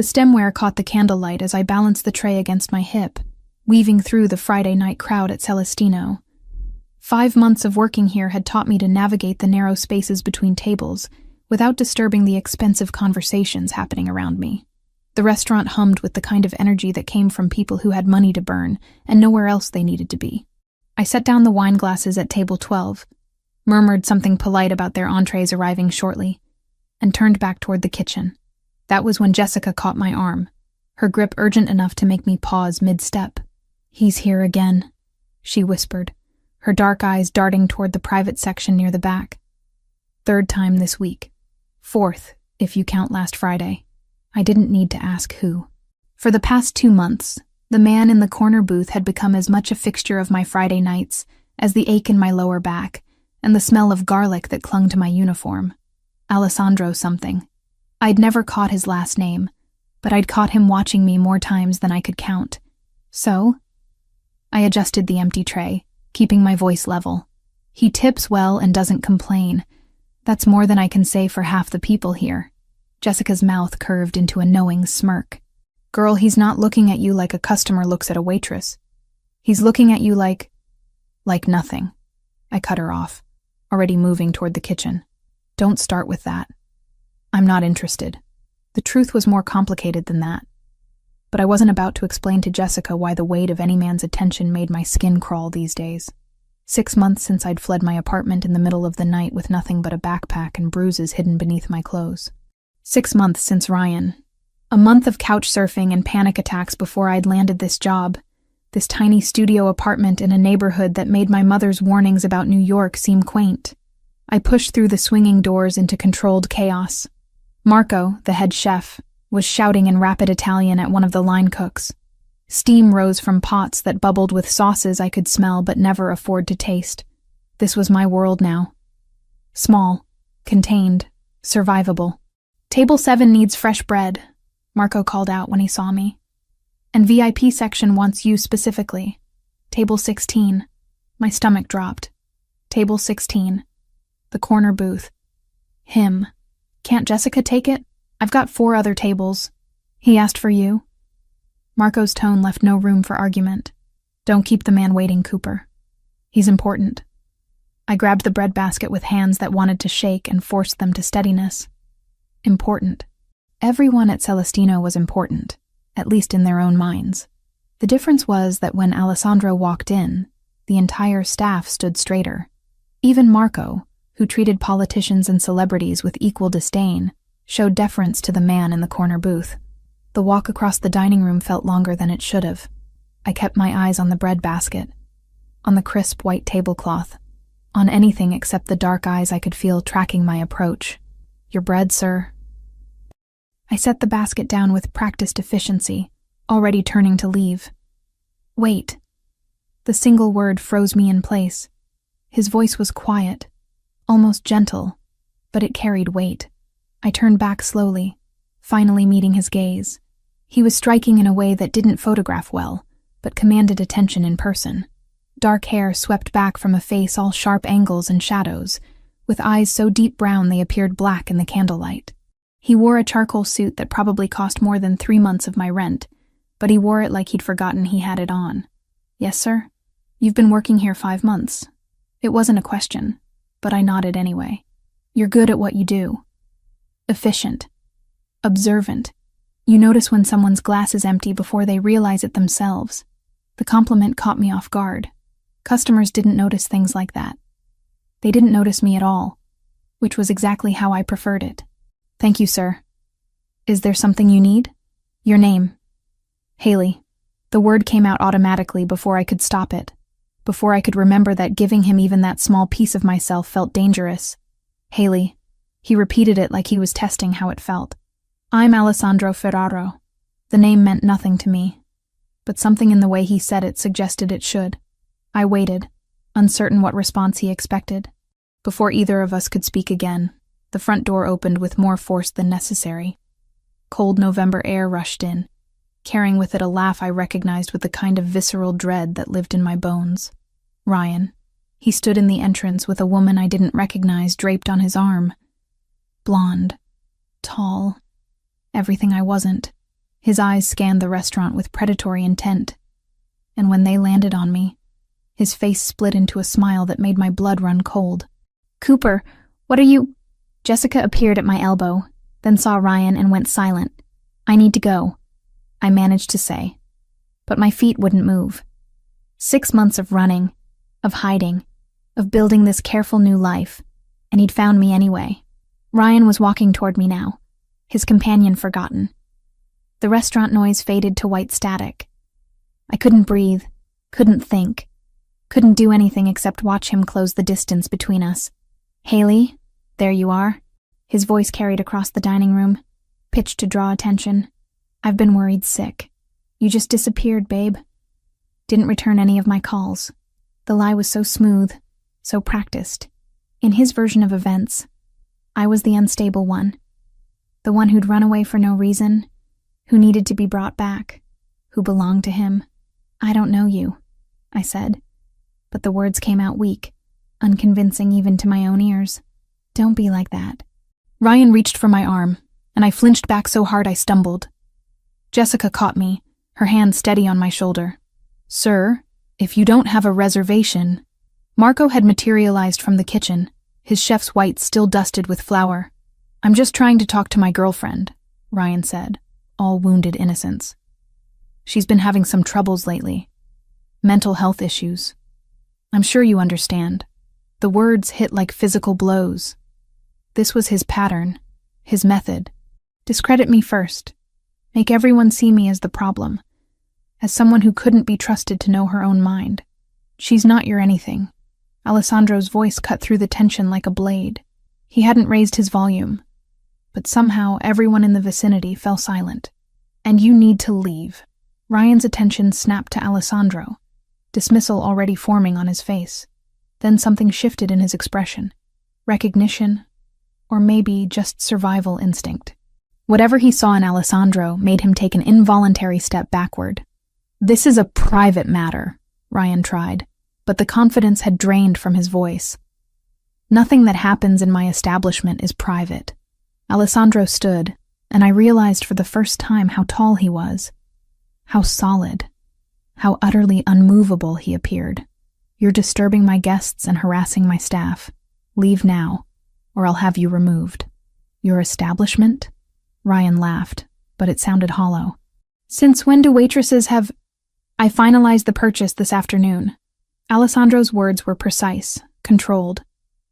The stemware caught the candlelight as I balanced the tray against my hip, weaving through the Friday night crowd at Celestino. 5 months of working here had taught me to navigate the narrow spaces between tables without disturbing the expensive conversations happening around me. The restaurant hummed with the kind of energy that came from people who had money to burn and nowhere else they needed to be. I set down the wine glasses at table 12, murmured something polite about their entrees arriving shortly, and turned back toward the kitchen. That was when Jessica caught my arm, her grip urgent enough to make me pause mid-step. "He's here again," she whispered, her dark eyes darting toward the private section near the back. "Third time this week. Fourth, if you count last Friday." I didn't need to ask who. For the past 2 months, the man in the corner booth had become as much a fixture of my Friday nights as the ache in my lower back and the smell of garlic that clung to my uniform. Alessandro something. I'd never caught his last name, but I'd caught him watching me more times than I could count. So? I adjusted the empty tray, keeping my voice level. He tips well and doesn't complain. That's more than I can say for half the people here. Jessica's mouth curved into a knowing smirk. "Girl, he's not looking at you like a customer looks at a waitress. He's looking at you like nothing." I cut her off, already moving toward the kitchen. "Don't start with that. I'm not interested." The truth was more complicated than that. But I wasn't about to explain to Jessica why the weight of any man's attention made my skin crawl these days. 6 months since I'd fled my apartment in the middle of the night with nothing but a backpack and bruises hidden beneath my clothes. 6 months since Ryan. A month of couch surfing and panic attacks before I'd landed this job, this tiny studio apartment in a neighborhood that made my mother's warnings about New York seem quaint. I pushed through the swinging doors into controlled chaos. Marco, the head chef, was shouting in rapid Italian at one of the line cooks. Steam rose from pots that bubbled with sauces I could smell but never afford to taste. This was my world now. Small, contained, survivable. "Table 7 needs fresh bread," Marco called out when he saw me. "And VIP section wants you specifically. Table 16. My stomach dropped. Table 16. The corner booth. Him. "Can't Jessica take it? I've got 4 other tables." "He asked for you." Marco's tone left no room for argument. "Don't keep the man waiting, Cooper. He's important." I grabbed the breadbasket with hands that wanted to shake and forced them to steadiness. Important. Everyone at Celestino was important, at least in their own minds. The difference was that when Alessandro walked in, the entire staff stood straighter. Even Marco, who treated politicians and celebrities with equal disdain, showed deference to the man in the corner booth. The walk across the dining room felt longer than it should have. I kept my eyes on the breadbasket, on the crisp white tablecloth, on anything except the dark eyes I could feel tracking my approach. "Your bread, sir." I set the basket down with practiced efficiency, already turning to leave. "Wait." The single word froze me in place. His voice was quiet, almost gentle, but it carried weight. I turned back slowly, finally meeting his gaze. He was striking in a way that didn't photograph well, but commanded attention in person. Dark hair swept back from a face all sharp angles and shadows, with eyes so deep brown they appeared black in the candlelight. He wore a charcoal suit that probably cost more than 3 months of my rent, but he wore it like he'd forgotten he had it on. "Yes, sir? You've been working here 5 months." It wasn't a question, but I nodded anyway. "You're good at what you do. Efficient. Observant. You notice when someone's glass is empty before they realize it themselves." The compliment caught me off guard. Customers didn't notice things like that. They didn't notice me at all, which was exactly how I preferred it. "Thank you, sir. Is there something you need?" "Your name." "Haley." The word came out automatically before I could stop it, before I could remember that giving him even that small piece of myself felt dangerous. "Haley." He repeated it like he was testing how it felt. "I'm Alessandro Ferraro." The name meant nothing to me, but something in the way he said it suggested it should. I waited, uncertain what response he expected. Before either of us could speak again, the front door opened with more force than necessary. Cold November air rushed in, carrying with it a laugh I recognized with the kind of visceral dread that lived in my bones. Ryan. He stood in the entrance with a woman I didn't recognize draped on his arm. Blonde. Tall. Everything I wasn't. His eyes scanned the restaurant with predatory intent, and when they landed on me, his face split into a smile that made my blood run cold. "Cooper, what are you—" Jessica appeared at my elbow, then saw Ryan and went silent. "I need to go," I managed to say, but my feet wouldn't move. 6 months of running, of hiding, of building this careful new life, and he'd found me anyway. Ryan was walking toward me now, his companion forgotten. The restaurant noise faded to white static. I couldn't breathe, couldn't think, couldn't do anything except watch him close the distance between us. "Haley, there you are." His voice carried across the dining room, pitched to draw attention. "I've been worried sick. You just disappeared, babe." Didn't return any of my calls. The lie was so smooth, so practiced. In his version of events, I was the unstable one. The one who'd run away for no reason, who needed to be brought back, who belonged to him. "I don't know you," I said, but the words came out weak, unconvincing even to my own ears. "Don't be like that." Ryan reached for my arm, and I flinched back so hard I stumbled. Jessica caught me, her hand steady on my shoulder. "Sir, if you don't have a reservation—" Marco had materialized from the kitchen, his chef's whites still dusted with flour. "I'm just trying to talk to my girlfriend," Ryan said, all wounded innocence. "She's been having some troubles lately. Mental health issues. I'm sure you understand." The words hit like physical blows. This was his pattern, his method. Discredit me first. Make everyone see me as the problem, as someone who couldn't be trusted to know her own mind. "She's not your anything." Alessandro's voice cut through the tension like a blade. He hadn't raised his volume, but somehow everyone in the vicinity fell silent. "And you need to leave." Ryan's attention snapped to Alessandro, dismissal already forming on his face. Then something shifted in his expression. Recognition, or maybe just survival instinct. Whatever he saw in Alessandro made him take an involuntary step backward. "This is a private matter," Ryan tried, but the confidence had drained from his voice. "Nothing that happens in my establishment is private." Alessandro stood, and I realized for the first time how tall he was, how solid, how utterly unmovable he appeared. "You're disturbing my guests and harassing my staff. Leave now, or I'll have you removed." "Your establishment?" Ryan laughed, but it sounded hollow. "Since when do waitresses have—" "I finalized the purchase this afternoon." Alessandro's words were precise, controlled.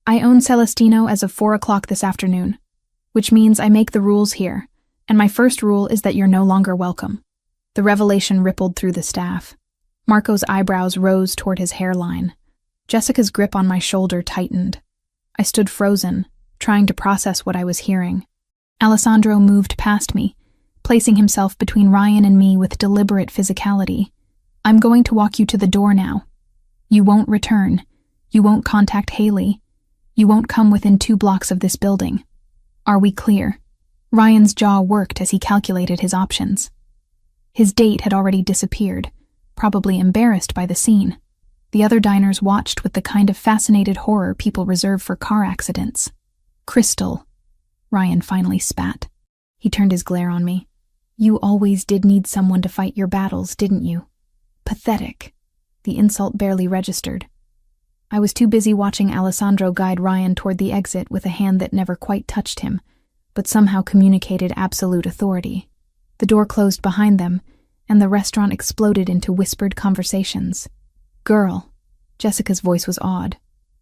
"I own Celestino as of 4 o'clock this afternoon, which means I make the rules here, and my first rule is that you're no longer welcome." The revelation rippled through the staff. Marco's eyebrows rose toward his hairline. Jessica's grip on my shoulder tightened. I stood frozen, trying to process what I was hearing. Alessandro moved past me, placing himself between Ryan and me with deliberate physicality. "I'm going to walk you to the door now. You won't return. You won't contact Haley. You won't come within 2 blocks of this building. Are we clear?" Ryan's jaw worked as he calculated his options. His date had already disappeared, probably embarrassed by the scene. The other diners watched with the kind of fascinated horror people reserve for car accidents. "Crystal," Ryan finally spat. He turned his glare on me. "You always did need someone to fight your battles, didn't you?" Pathetic. The insult barely registered. I was too busy watching Alessandro guide Ryan toward the exit with a hand that never quite touched him, but somehow communicated absolute authority. The door closed behind them, and the restaurant exploded into whispered conversations. "Girl," Jessica's voice was awed.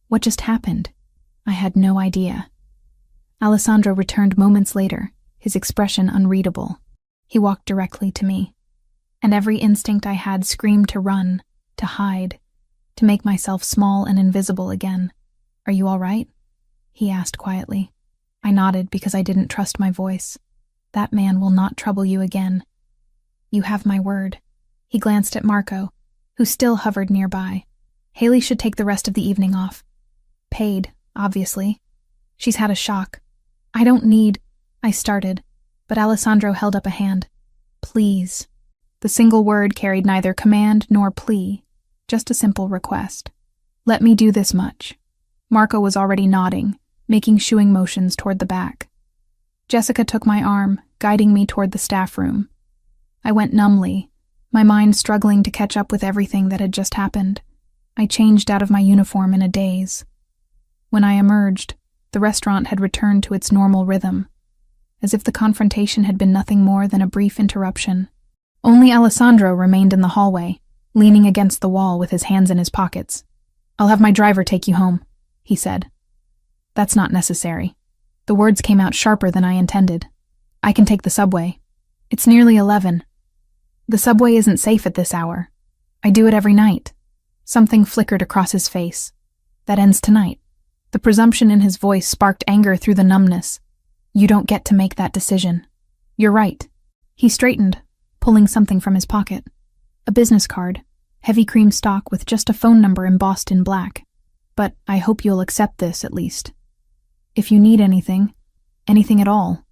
"What just happened?" I had no idea. Alessandro returned moments later, his expression unreadable. He walked directly to me, and every instinct I had screamed to run, to hide, to make myself small and invisible again. "Are you all right?" he asked quietly. I nodded because I didn't trust my voice. "That man will not trouble you again. You have my word." He glanced at Marco, who still hovered nearby. "Haley should take the rest of the evening off. Paid, obviously. She's had a shock." "I don't need—" I started, but Alessandro held up a hand. "Please." The single word carried neither command nor plea, just a simple request. "Let me do this much." Marco was already nodding, making shooing motions toward the back. Jessica took my arm, guiding me toward the staff room. I went numbly, my mind struggling to catch up with everything that had just happened. I changed out of my uniform in a daze. When I emerged, the restaurant had returned to its normal rhythm, as if the confrontation had been nothing more than a brief interruption. Only Alessandro remained in the hallway, leaning against the wall with his hands in his pockets. "I'll have my driver take you home," he said. "That's not necessary." The words came out sharper than I intended. "I can take the subway. It's nearly 11. The subway isn't safe at this hour. I do it every night." Something flickered across his face. "That ends tonight." The presumption in his voice sparked anger through the numbness. "You don't get to make that decision." "You're right." He straightened, pulling something from his pocket. A business card, heavy cream stock with just a phone number embossed in black. "But I hope you'll accept this, at least. If you need anything at all."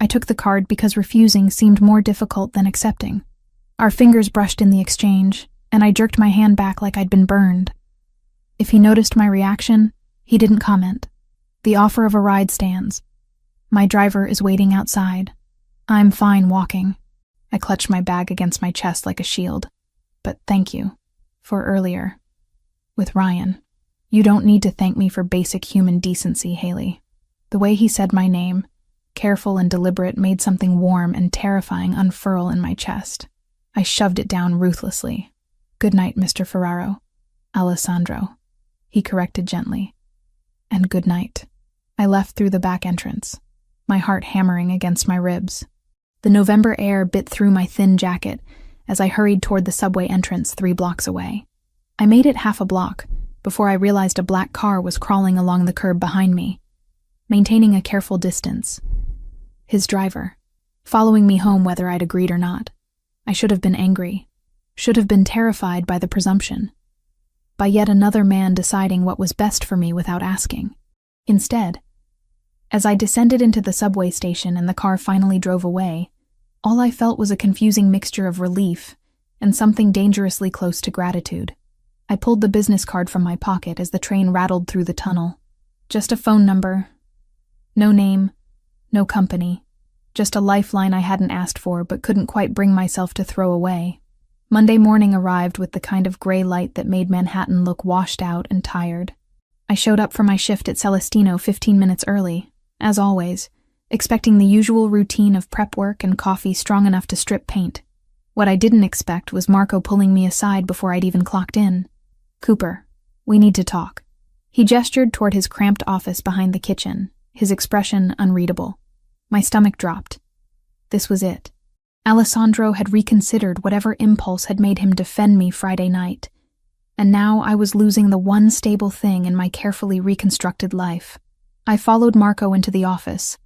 I took the card because refusing seemed more difficult than accepting. Our fingers brushed in the exchange, and I jerked my hand back like I'd been burned. If he noticed my reaction, he didn't comment. "The offer of a ride stands. My driver is waiting outside. I'm fine walking." I clutched my bag against my chest like a shield. "But thank you. For earlier. With Ryan. You don't need to thank me for basic human decency, Haley." The way he said my name, careful and deliberate, made something warm and terrifying unfurl in my chest. I shoved it down ruthlessly. "Good night, Mr. Ferraro." "Alessandro," he corrected gently. "And good night." I left through the back entrance, my heart hammering against my ribs. The November air bit through my thin jacket as I hurried toward the subway entrance 3 blocks away. I made it half a block before I realized a black car was crawling along the curb behind me, maintaining a careful distance. His driver, following me home whether I'd agreed or not. I should have been angry, should have been terrified by the presumption, by yet another man deciding what was best for me without asking. Instead, as I descended into the subway station and the car finally drove away, all I felt was a confusing mixture of relief and something dangerously close to gratitude. I pulled the business card from my pocket as the train rattled through the tunnel. Just a phone number. No name, no company. Just a lifeline I hadn't asked for but couldn't quite bring myself to throw away. Monday morning arrived with the kind of gray light that made Manhattan look washed out and tired. I showed up for my shift at Celestino 15 minutes early, as always, expecting the usual routine of prep work and coffee strong enough to strip paint. What I didn't expect was Marco pulling me aside before I'd even clocked in. "Cooper, we need to talk." He gestured toward his cramped office behind the kitchen, his expression unreadable. My stomach dropped. This was it. Alessandro had reconsidered whatever impulse had made him defend me Friday night, and now I was losing the one stable thing in my carefully reconstructed life. I followed Marco into the office,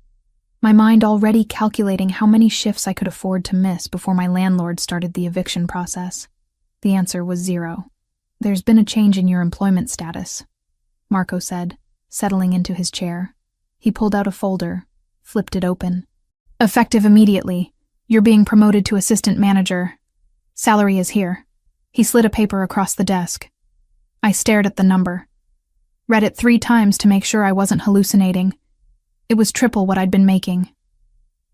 my mind already calculating how many shifts I could afford to miss before my landlord started the eviction process. The answer was 0. "There's been a change in your employment status," Marco said, settling into his chair. He pulled out a folder, flipped it open. "Effective immediately. You're being promoted to assistant manager. Salary is here." He slid a paper across the desk. I stared at the number. Read it 3 times to make sure I wasn't hallucinating. It was triple what I'd been making.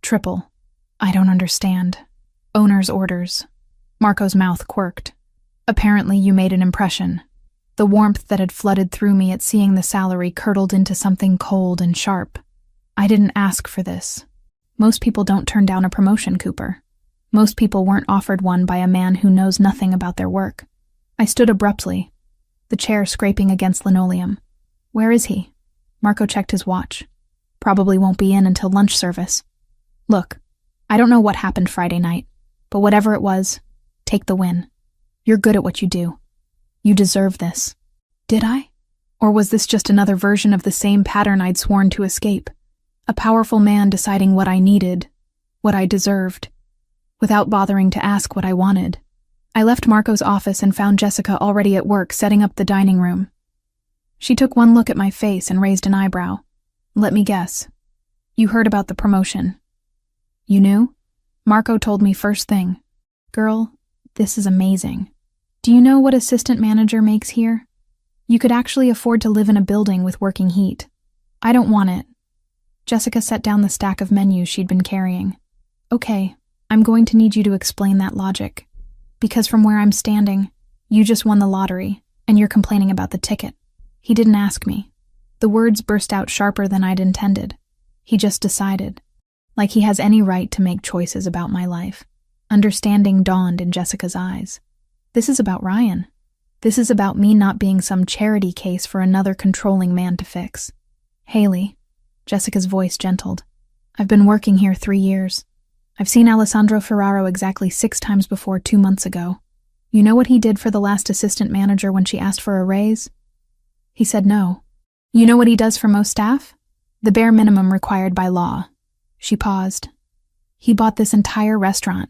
Triple. I don't understand. Owner's orders. Marco's mouth quirked. "Apparently you made an impression." The warmth that had flooded through me at seeing the salary curdled into something cold and sharp. I didn't ask for this. Most people don't turn down a promotion, Cooper. Most people weren't offered one by a man who knows nothing about their work. I stood abruptly, the chair scraping against linoleum. "Where is he?" Marco checked his watch. "Probably won't be in until lunch service." "Look, I don't know what happened Friday night, but whatever it was, take the win. You're good at what you do. You deserve this." Did I? Or was this just another version of the same pattern I'd sworn to escape? A powerful man deciding what I needed, what I deserved, without bothering to ask what I wanted. I left Marco's office and found Jessica already at work setting up the dining room. She took one look at my face and raised an eyebrow. "Let me guess. You heard about the promotion." "You knew?" "Marco told me first thing." "Girl, this is amazing. Do you know what assistant manager makes here? You could actually afford to live in a building with working heat. I don't want it." Jessica set down the stack of menus she'd been carrying. "Okay, I'm going to need you to explain that logic. Because from where I'm standing, you just won the lottery, and you're complaining about the ticket. He didn't ask me. The words burst out sharper than I'd intended. He just decided. Like he has any right to make choices about my life. Understanding dawned in Jessica's eyes. This is about Ryan. This is about me not being some charity case for another controlling man to fix. Haley, Jessica's voice gentled. I've been working here 3 years. I've seen Alessandro Ferraro exactly 6 times before 2 months ago. You know what he did for the last assistant manager when she asked for a raise? He said no. You know what he does for most staff? The bare minimum required by law. She paused. He bought this entire restaurant.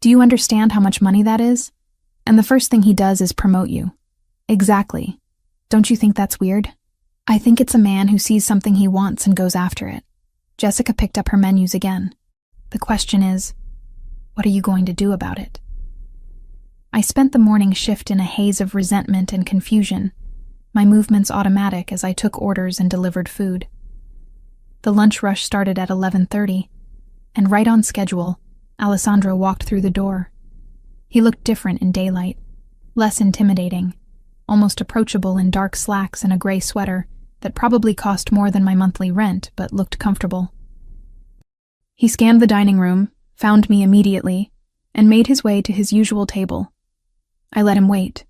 Do you understand how much money that is? And the first thing he does is promote you. Exactly. Don't you think that's weird? I think it's a man who sees something he wants and goes after it. Jessica picked up her menus again. The question is, what are you going to do about it? I spent the morning shift in a haze of resentment and confusion, my movements automatic as I took orders and delivered food. The lunch rush started at 11:30, and right on schedule, Alessandro walked through the door. He looked different in daylight, less intimidating, almost approachable in dark slacks and a gray sweater that probably cost more than my monthly rent but looked comfortable. He scanned the dining room, found me immediately, and made his way to his usual table. I let him wait.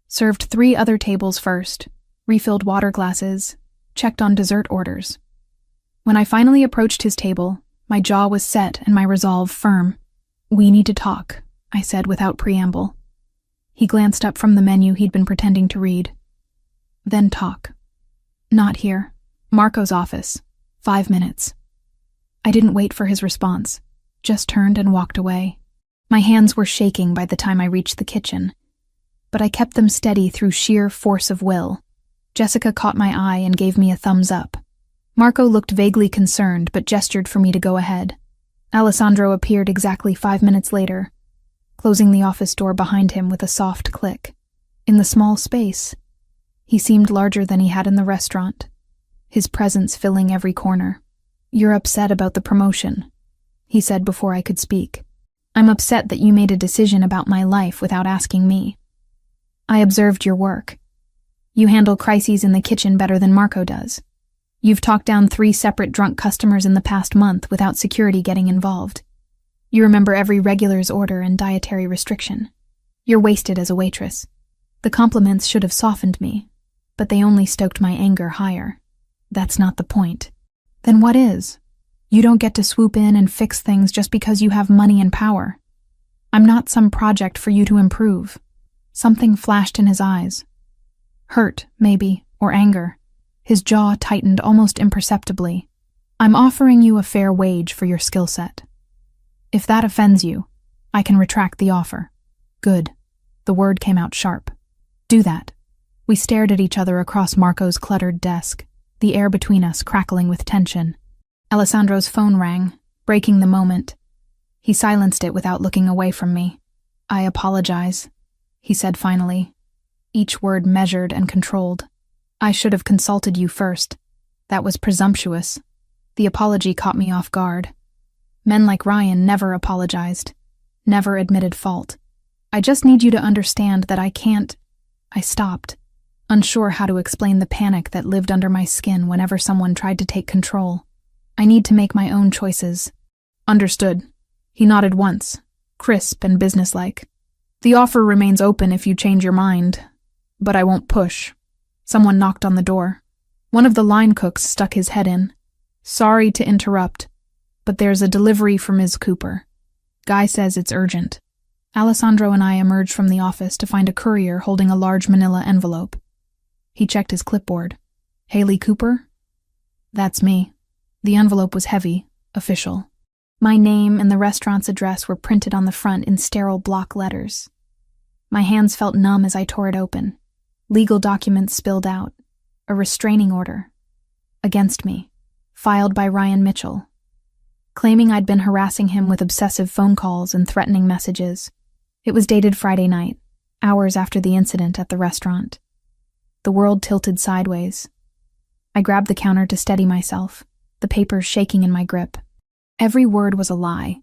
Served 3 other tables first, refilled water glasses, checked on dessert orders. When I finally approached his table, my jaw was set and my resolve firm. We need to talk, I said without preamble. He glanced up from the menu he'd been pretending to read. Then talk. Not here. Marco's office. 5 minutes. I didn't wait for his response, just turned and walked away. My hands were shaking by the time I reached the kitchen, but I kept them steady through sheer force of will. Jessica caught my eye and gave me a thumbs up. Marco looked vaguely concerned but gestured for me to go ahead. Alessandro appeared exactly 5 minutes later, closing the office door behind him with a soft click. In the small space, he seemed larger than he had in the restaurant, his presence filling every corner. You're upset about the promotion, he said before I could speak. I'm upset that you made a decision about my life without asking me. I observed your work. You handle crises in the kitchen better than Marco does. You've talked down 3 separate drunk customers in the past month without security getting involved. You remember every regular's order and dietary restriction. You're wasted as a waitress. The compliments should have softened me, but they only stoked my anger higher. That's not the point. Then what is? You don't get to swoop in and fix things just because you have money and power. I'm not some project for you to improve. Something flashed in his eyes. Hurt, maybe, or anger. His jaw tightened almost imperceptibly. I'm offering you a fair wage for your skill set. If that offends you, I can retract the offer. Good. The word came out sharp. Do that. We stared at each other across Marco's cluttered desk, the air between us crackling with tension. Alessandro's phone rang, breaking the moment. He silenced it without looking away from me. I apologize, he said finally, each word measured and controlled. I should have consulted you first. That was presumptuous. The apology caught me off guard. Men like Ryan never apologized, never admitted fault. I just need you to understand that I can't. I stopped, unsure how to explain the panic that lived under my skin whenever someone tried to take control. I need to make my own choices. Understood. He nodded once, crisp and businesslike. The offer remains open if you change your mind, but I won't push. Someone knocked on the door. One of the line cooks stuck his head in. Sorry to interrupt, but there's a delivery for Ms. Cooper. Guy says it's urgent. Alessandro and I emerged from the office to find a courier holding a large manila envelope. He checked his clipboard. Haley Cooper? That's me. The envelope was heavy, official. My name and the restaurant's address were printed on the front in sterile block letters. My hands felt numb as I tore it open. Legal documents spilled out. A restraining order. Against me. Filed by Ryan Mitchell. Claiming I'd been harassing him with obsessive phone calls and threatening messages. It was dated Friday night, hours after the incident at the restaurant. The world tilted sideways. I grabbed the counter to steady myself, the papers shaking in my grip. Every word was a lie.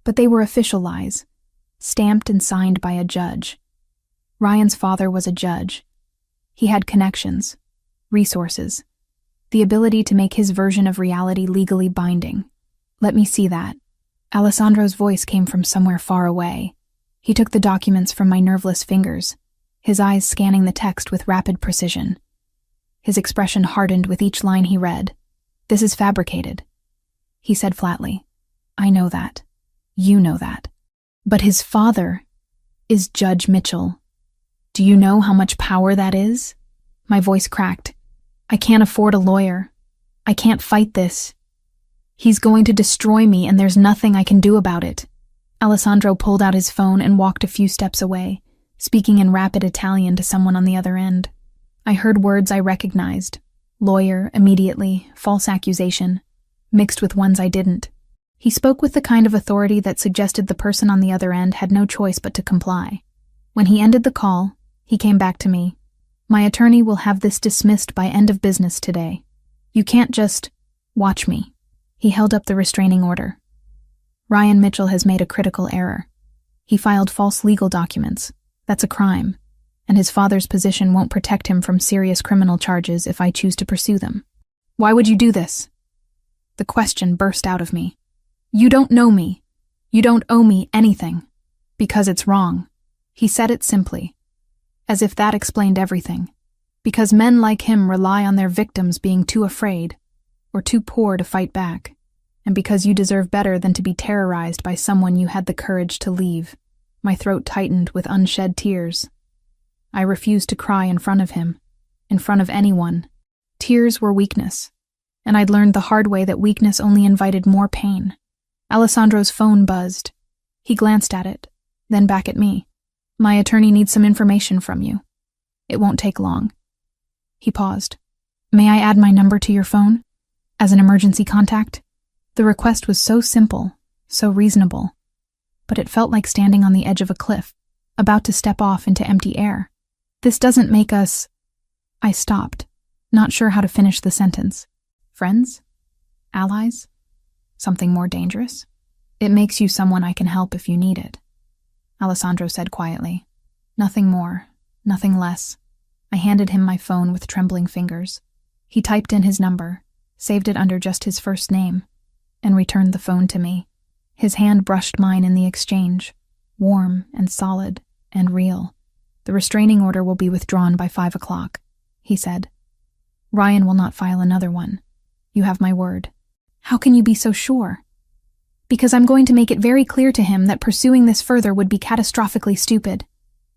But they were official lies, stamped and signed by a judge. Ryan's father was a judge. He had connections, resources, the ability to make his version of reality legally binding. Let me see that. Alessandro's voice came from somewhere far away. He took the documents from my nerveless fingers, his eyes scanning the text with rapid precision. His expression hardened with each line he read. "This is fabricated," he said flatly. "I know that. You know that. But his father is Judge Mitchell. Do you know how much power that is?" My voice cracked. "I can't afford a lawyer. I can't fight this. He's going to destroy me, and there's nothing I can do about it." Alessandro pulled out his phone and walked a few steps away, speaking in rapid Italian to someone on the other end. I heard words I recognized. Lawyer, immediately, false accusation, mixed with ones I didn't. He spoke with the kind of authority that suggested the person on the other end had no choice but to comply. When he ended the call, he came back to me. "My attorney will have this dismissed by end of business today. You can't just watch me." He held up the restraining order. "Ryan Mitchell has made a critical error. He filed false legal documents. That's a crime, and his father's position won't protect him from serious criminal charges if I choose to pursue them." "Why would you do this?" The question burst out of me. "You don't know me. You don't owe me anything. Because it's wrong." He said it simply, as if that explained everything. Because men like him rely on their victims being too afraid or too poor to fight back, and because you deserve better than to be terrorized by someone you had the courage to leave. My throat tightened with unshed tears. I refused to cry in front of him, in front of anyone. Tears were weakness, and I'd learned the hard way that weakness only invited more pain. Alessandro's phone buzzed. He glanced at it, then back at me. "My attorney needs some information from you. It won't take long." He paused. "May I add my number to your phone? As an emergency contact?" The request was so simple, so reasonable, but it felt like standing on the edge of a cliff, about to step off into empty air. "This doesn't make us—" I stopped, not sure how to finish the sentence. "Friends? Allies? Something more dangerous?" "It makes you someone I can help if you need it," Alessandro said quietly. "Nothing more, nothing less." I handed him my phone with trembling fingers. He typed in his number, saved it under just his first name, and returned the phone to me. His hand brushed mine in the exchange, warm and solid and real. "The restraining order will be withdrawn by 5 o'clock, he said. "Ryan will not file another one. You have my word." "How can you be so sure?" "Because I'm going to make it very clear to him that pursuing this further would be catastrophically stupid."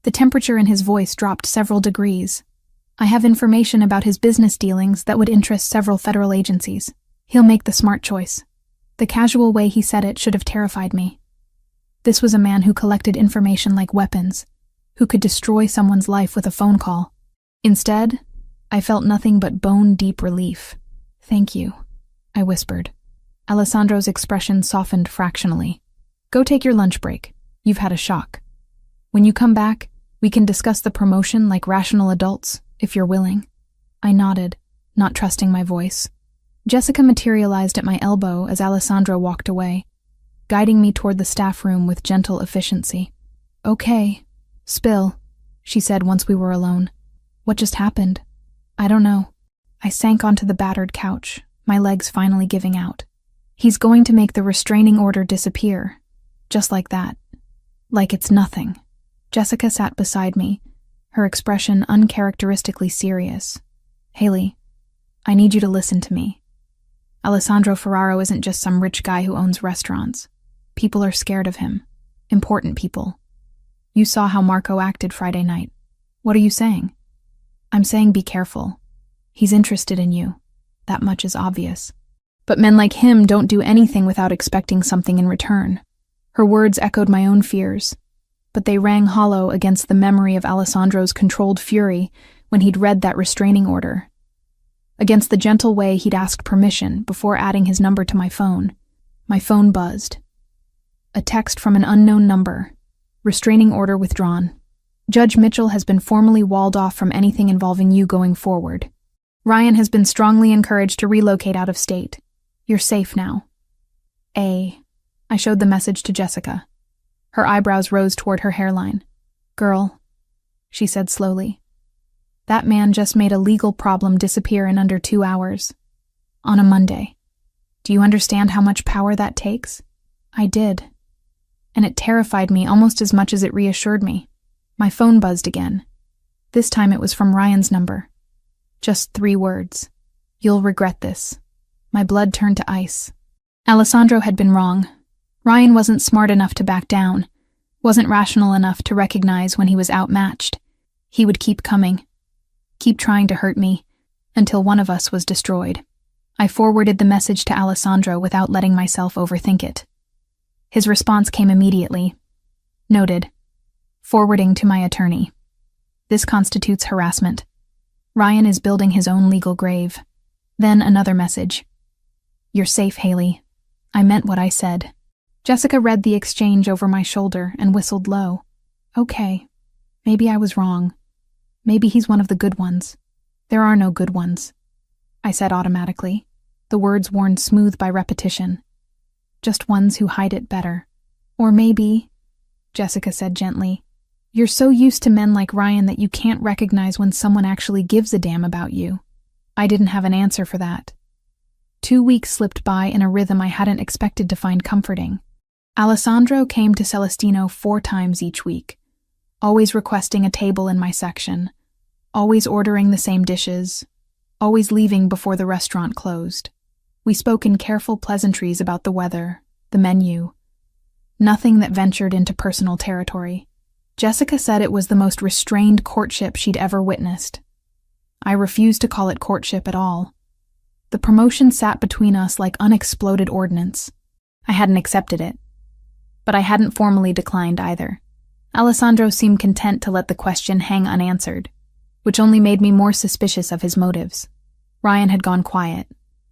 The temperature in his voice dropped several degrees. "I have information about his business dealings that would interest several federal agencies. He'll make the smart choice." The casual way he said it should have terrified me. This was a man who collected information like weapons, who could destroy someone's life with a phone call. Instead, I felt nothing but bone-deep relief. "Thank you," I whispered. Alessandro's expression softened fractionally. "Go take your lunch break. You've had a shock. When you come back, we can discuss the promotion like rational adults, if you're willing." I nodded, not trusting my voice. Jessica materialized at my elbow as Alessandro walked away, guiding me toward the staff room with gentle efficiency. "Okay, spill," she said once we were alone. "What just happened?" "I don't know." I sank onto the battered couch, my legs finally giving out. "He's going to make the restraining order disappear. Just like that. Like it's nothing." Jessica sat beside me, her expression uncharacteristically serious. "Haley, I need you to listen to me. Alessandro Ferraro isn't just some rich guy who owns restaurants. People are scared of him. Important people. You saw how Marco acted Friday night. What are you saying?" "I'm saying be careful. He's interested in you. That much is obvious. But men like him don't do anything without expecting something in return." Her words echoed my own fears, but they rang hollow against the memory of Alessandro's controlled fury when he'd read that restraining order, against the gentle way he'd asked permission before adding his number to my phone. My phone buzzed. A text from an unknown number. "Restraining order withdrawn. Judge Mitchell has been formally walled off from anything involving you going forward. Ryan has been strongly encouraged to relocate out of state. You're safe now. I I showed the message to Jessica. Her eyebrows rose toward her hairline. "Girl," she said slowly, "that man just made a legal problem disappear in under 2 hours. On a Monday. Do you understand how much power that takes?" I did. And it terrified me almost as much as it reassured me. My phone buzzed again. This time it was from Ryan's number. Just 3 words. "You'll regret this." My blood turned to ice. Alessandro had been wrong. Ryan wasn't smart enough to back down, wasn't rational enough to recognize when he was outmatched. He would keep coming, keep trying to hurt me, until one of us was destroyed. I forwarded the message to Alessandro without letting myself overthink it. His response came immediately. Noted. Forwarding to my attorney. This constitutes harassment. Ryan is building his own legal grave. Then another message. "You're safe, Haley. I meant what I said." Jessica read the exchange over my shoulder and whistled low. Okay. Maybe I was wrong. Maybe he's one of the good ones. There are no good ones, I said automatically, the words worn smooth by repetition. Just ones who hide it better. Or maybe, Jessica said gently, you're so used to men like Ryan that you can't recognize when someone actually gives a damn about you. I didn't have an answer for that. 2 weeks slipped by in a rhythm I hadn't expected to find comforting. Alessandro came to Celestino 4 times each week, always requesting a table in my section, always ordering the same dishes, always leaving before the restaurant closed. We spoke in careful pleasantries about the weather, the menu, nothing that ventured into personal territory. Jessica said it was the most restrained courtship she'd ever witnessed. I refused to call it courtship at all. The promotion sat between us like unexploded ordnance. I hadn't accepted it, but I hadn't formally declined either. Alessandro seemed content to let the question hang unanswered, which only made me more suspicious of his motives. Ryan had gone quiet.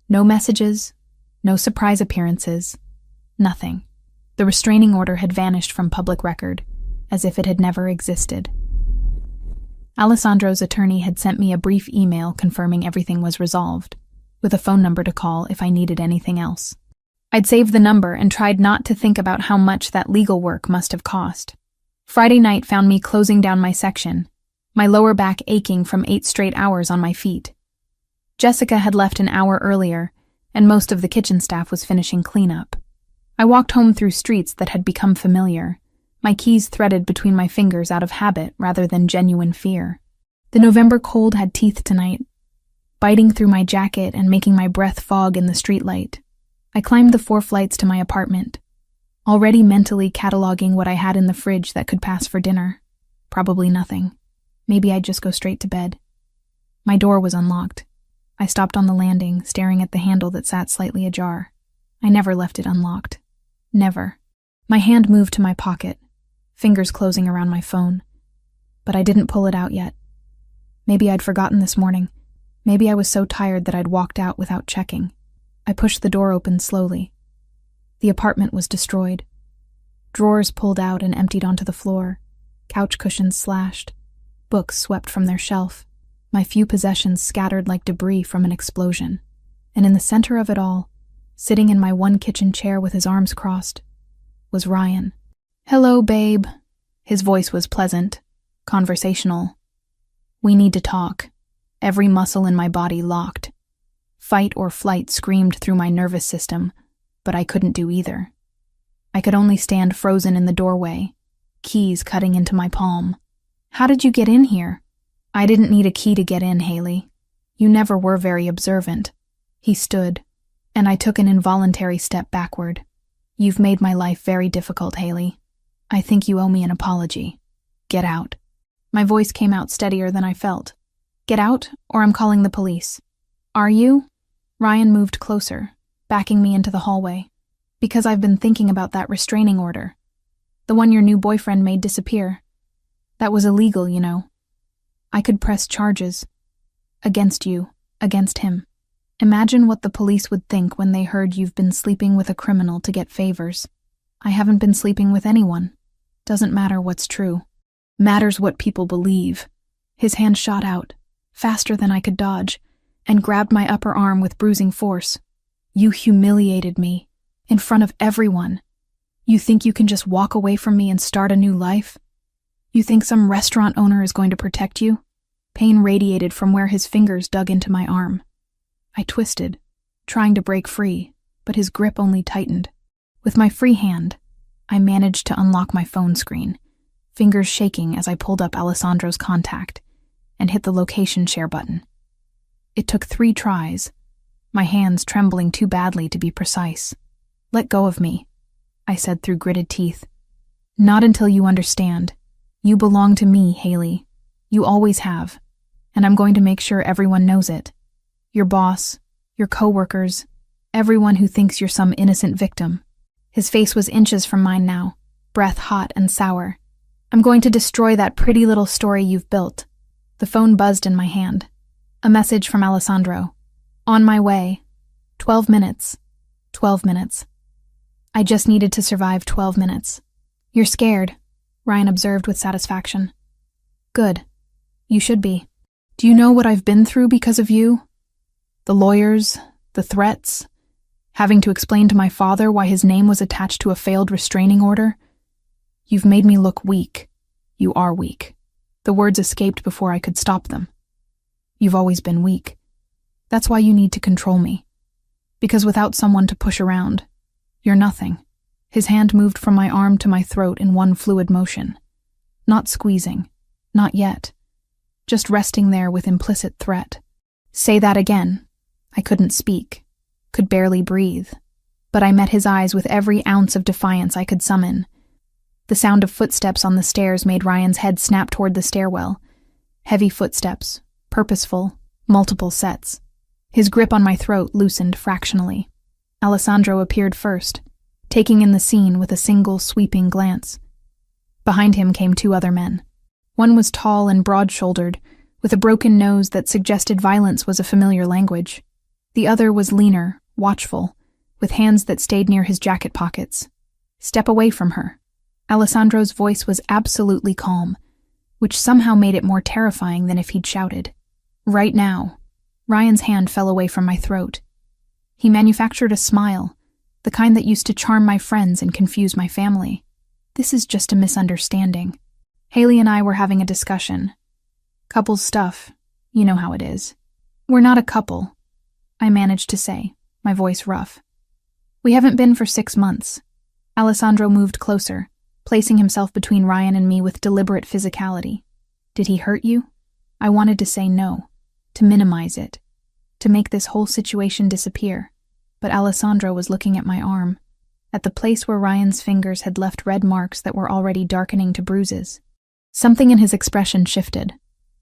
No messages, no surprise appearances, nothing. The restraining order had vanished from public record, as if it had never existed. Alessandro's attorney had sent me a brief email confirming everything was resolved, with a phone number to call if I needed anything else. I'd saved the number and tried not to think about how much that legal work must have cost. Friday night found me closing down my section, my lower back aching from 8 straight hours on my feet. Jessica had left an hour earlier, and most of the kitchen staff was finishing cleanup. I walked home through streets that had become familiar, my keys threaded between my fingers out of habit rather than genuine fear. The November cold had teeth tonight, biting through my jacket and making my breath fog in the streetlight. I climbed the 4 flights to my apartment, already mentally cataloging what I had in the fridge that could pass for dinner. Probably nothing. Maybe I'd just go straight to bed. My door was unlocked. I stopped on the landing, staring at the handle that sat slightly ajar. I never left it unlocked. Never. My hand moved to my pocket, fingers closing around my phone. But I didn't pull it out yet. Maybe I'd forgotten this morning. Maybe I was so tired that I'd walked out without checking. I pushed the door open slowly. The apartment was destroyed. Drawers pulled out and emptied onto the floor, couch cushions slashed, books swept from their shelf, my few possessions scattered like debris from an explosion. And in the center of it all, sitting in my one kitchen chair with his arms crossed, was Ryan. "Hello, babe." His voice was pleasant, conversational. "We need to talk." Every muscle in my body locked. Fight or flight screamed through my nervous system, but I couldn't do either. I could only stand frozen in the doorway, keys cutting into my palm. "How did you get in here?" "I didn't need a key to get in, Haley. You never were very observant." He stood, and I took an involuntary step backward. "You've made my life very difficult, Haley. I think you owe me an apology. Get out." My voice came out steadier than I felt. "Get out, or I'm calling the police." "Are you?" Ryan moved closer, backing me into the hallway. "Because I've been thinking about that restraining order. The one your new boyfriend made disappear. That was illegal, you know. I could press charges. Against you, against him. Imagine what the police would think when they heard you've been sleeping with a criminal to get favors. I haven't been sleeping with anyone. Doesn't matter what's true. Matters what people believe." His hand shot out, faster than I could dodge, and grabbed my upper arm with bruising force. "You humiliated me, in front of everyone. You think you can just walk away from me and start a new life? You think some restaurant owner is going to protect you? Pain radiated from where his fingers dug into my arm. I twisted, trying to break free, but his grip only tightened. With my free hand, I managed to unlock my phone screen, fingers shaking as I pulled up Alessandro's contact and hit the location share button. It took 3 tries, my hands trembling too badly to be precise. "Let go of me," I said through gritted teeth. "Not until you understand. You belong to me, Haley. You always have, and I'm going to make sure everyone knows it. Your boss, your coworkers, everyone who thinks you're some innocent victim." His face was inches from mine now, breath hot and sour. "I'm going to destroy that pretty little story you've built." The phone buzzed in my hand. A message from Alessandro. "On my way. 12 minutes. 12 minutes. I just needed to survive 12 minutes. You're scared," Ryan observed with satisfaction. "Good. You should be. Do you know what I've been through because of you? The lawyers, the threats, having to explain to my father why his name was attached to a failed restraining order? You've made me look weak. You are weak." The words escaped before I could stop them. "You've always been weak. That's why you need to control me. Because without someone to push around, you're nothing." His hand moved from my arm to my throat in one fluid motion. Not squeezing. Not yet. Just resting there with implicit threat. "Say that again." I couldn't speak. Could barely breathe. But I met his eyes with every ounce of defiance I could summon. The sound of footsteps on the stairs made Ryan's head snap toward the stairwell. Heavy footsteps, purposeful, multiple sets. His grip on my throat loosened fractionally. Alessandro appeared first, taking in the scene with a single sweeping glance. Behind him came 2 other men. One was tall and broad-shouldered, with a broken nose that suggested violence was a familiar language. The other was leaner, watchful, with hands that stayed near his jacket pockets. "Step away from her." Alessandro's voice was absolutely calm, which somehow made it more terrifying than if he'd shouted. "Right now." Ryan's hand fell away from my throat. He manufactured a smile, the kind that used to charm my friends and confuse my family. "This is just a misunderstanding. Haley and I were having a discussion. Couple stuff, you know how it is. We're not a couple," I managed to say, my voice rough. "We haven't been for 6 months." Alessandro moved closer, placing himself between Ryan and me with deliberate physicality. "Did he hurt you?" I wanted to say no, to minimize it, to make this whole situation disappear, but Alessandro was looking at my arm, at the place where Ryan's fingers had left red marks that were already darkening to bruises. Something in his expression shifted.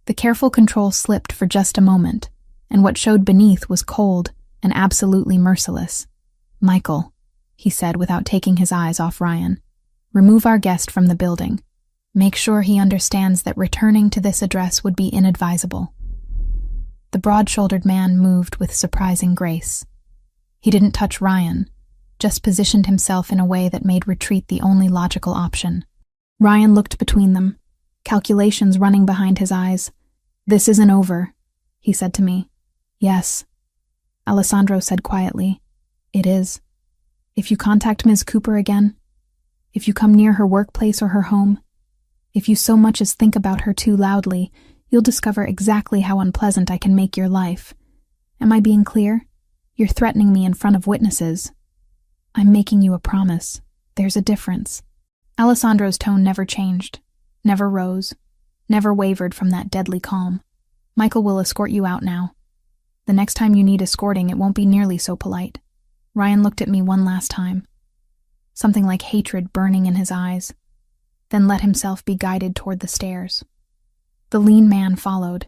The careful control slipped for just a moment, and what showed beneath was cold and absolutely merciless. "Michael," he said without taking his eyes off Ryan, "remove our guest from the building. Make sure he understands that returning to this address would be inadvisable." The broad-shouldered man moved with surprising grace. He didn't touch Ryan, just positioned himself in a way that made retreat the only logical option. Ryan looked between them, calculations running behind his eyes. "This isn't over," he said to me. "Yes," Alessandro said quietly. "It is. If you contact Ms. Cooper again, if you come near her workplace or her home, if you so much as think about her too loudly, you'll discover exactly how unpleasant I can make your life. Am I being clear? You're threatening me in front of witnesses. I'm making you a promise. There's a difference." Alessandro's tone never changed, never rose, never wavered from that deadly calm. "Michael will escort you out now. The next time you need escorting, it won't be nearly so polite." Ryan looked at me one last time, something like hatred burning in his eyes, then let himself be guided toward the stairs. The lean man followed,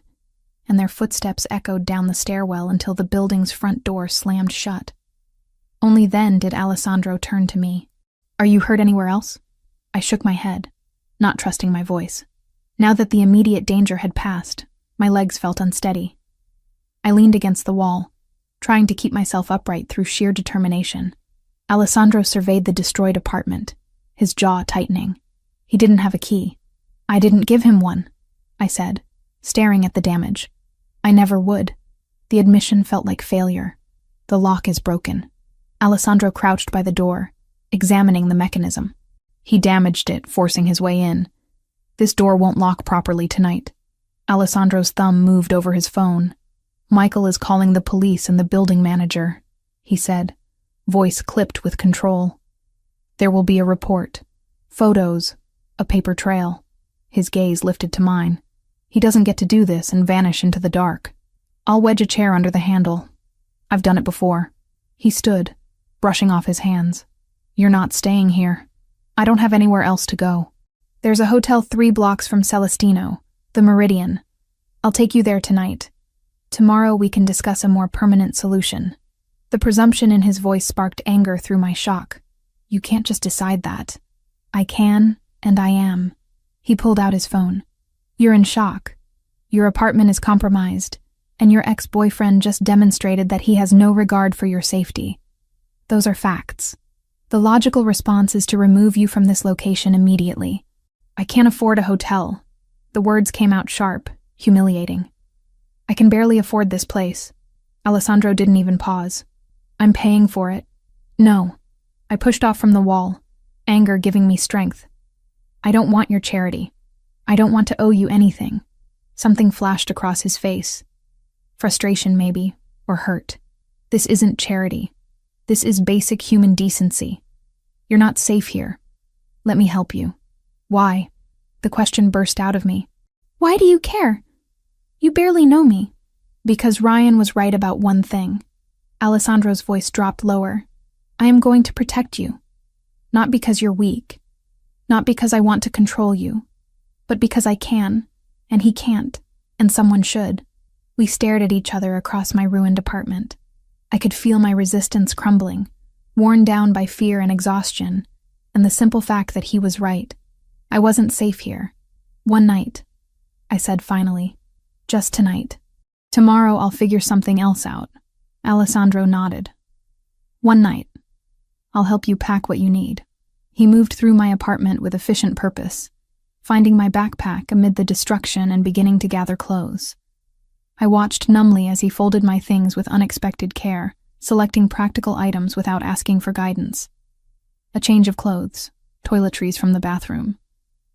and their footsteps echoed down the stairwell until the building's front door slammed shut. Only then did Alessandro turn to me. "Are you hurt anywhere else?" I shook my head, not trusting my voice. Now that the immediate danger had passed, my legs felt unsteady. I leaned against the wall, trying to keep myself upright through sheer determination. Alessandro surveyed the destroyed apartment, his jaw tightening. He didn't have a key. "I didn't give him one," I said, staring at the damage. "I never would." The admission felt like failure. "The lock is broken." Alessandro crouched by the door, examining the mechanism. He damaged it, forcing his way in. This door won't lock properly tonight. Alessandro's thumb moved over his phone. Michael is calling the police and the building manager, he said, voice clipped with control. There will be a report. Photos. A paper trail. His gaze lifted to mine. He doesn't get to do this and vanish into the dark. I'll wedge a chair under the handle. I've done it before. He stood, brushing off his hands. You're not staying here. I don't have anywhere else to go. There's a hotel 3 blocks from Celestino, the Meridian. I'll take you there tonight. Tomorrow we can discuss a more permanent solution. The presumption in his voice sparked anger through my shock. You can't just decide that. I can, and I am. He pulled out his phone. You're in shock. Your apartment is compromised, and your ex-boyfriend just demonstrated that he has no regard for your safety. Those are facts. The logical response is to remove you from this location immediately. I can't afford a hotel. The words came out sharp, humiliating. I can barely afford this place. Alessandro didn't even pause. I'm paying for it. No. I pushed off from the wall, anger giving me strength. I don't want your charity. I don't want to owe you anything. Something flashed across his face. Frustration, maybe, or hurt. This isn't charity. This is basic human decency. You're not safe here. Let me help you. Why? The question burst out of me. Why do you care? You barely know me. Because Ryan was right about one thing. Alessandro's voice dropped lower. I am going to protect you. Not because you're weak. Not because I want to control you. But because I can, and he can't, and someone should. We stared at each other across my ruined apartment. I could feel my resistance crumbling, worn down by fear and exhaustion, and the simple fact that he was right. I wasn't safe here. One night, I said finally. Just tonight. Tomorrow I'll figure something else out. Alessandro nodded. One night. I'll help you pack what you need. He moved through my apartment with efficient purpose, finding my backpack amid the destruction and beginning to gather clothes. I watched numbly as he folded my things with unexpected care, selecting practical items without asking for guidance. A change of clothes, toiletries from the bathroom,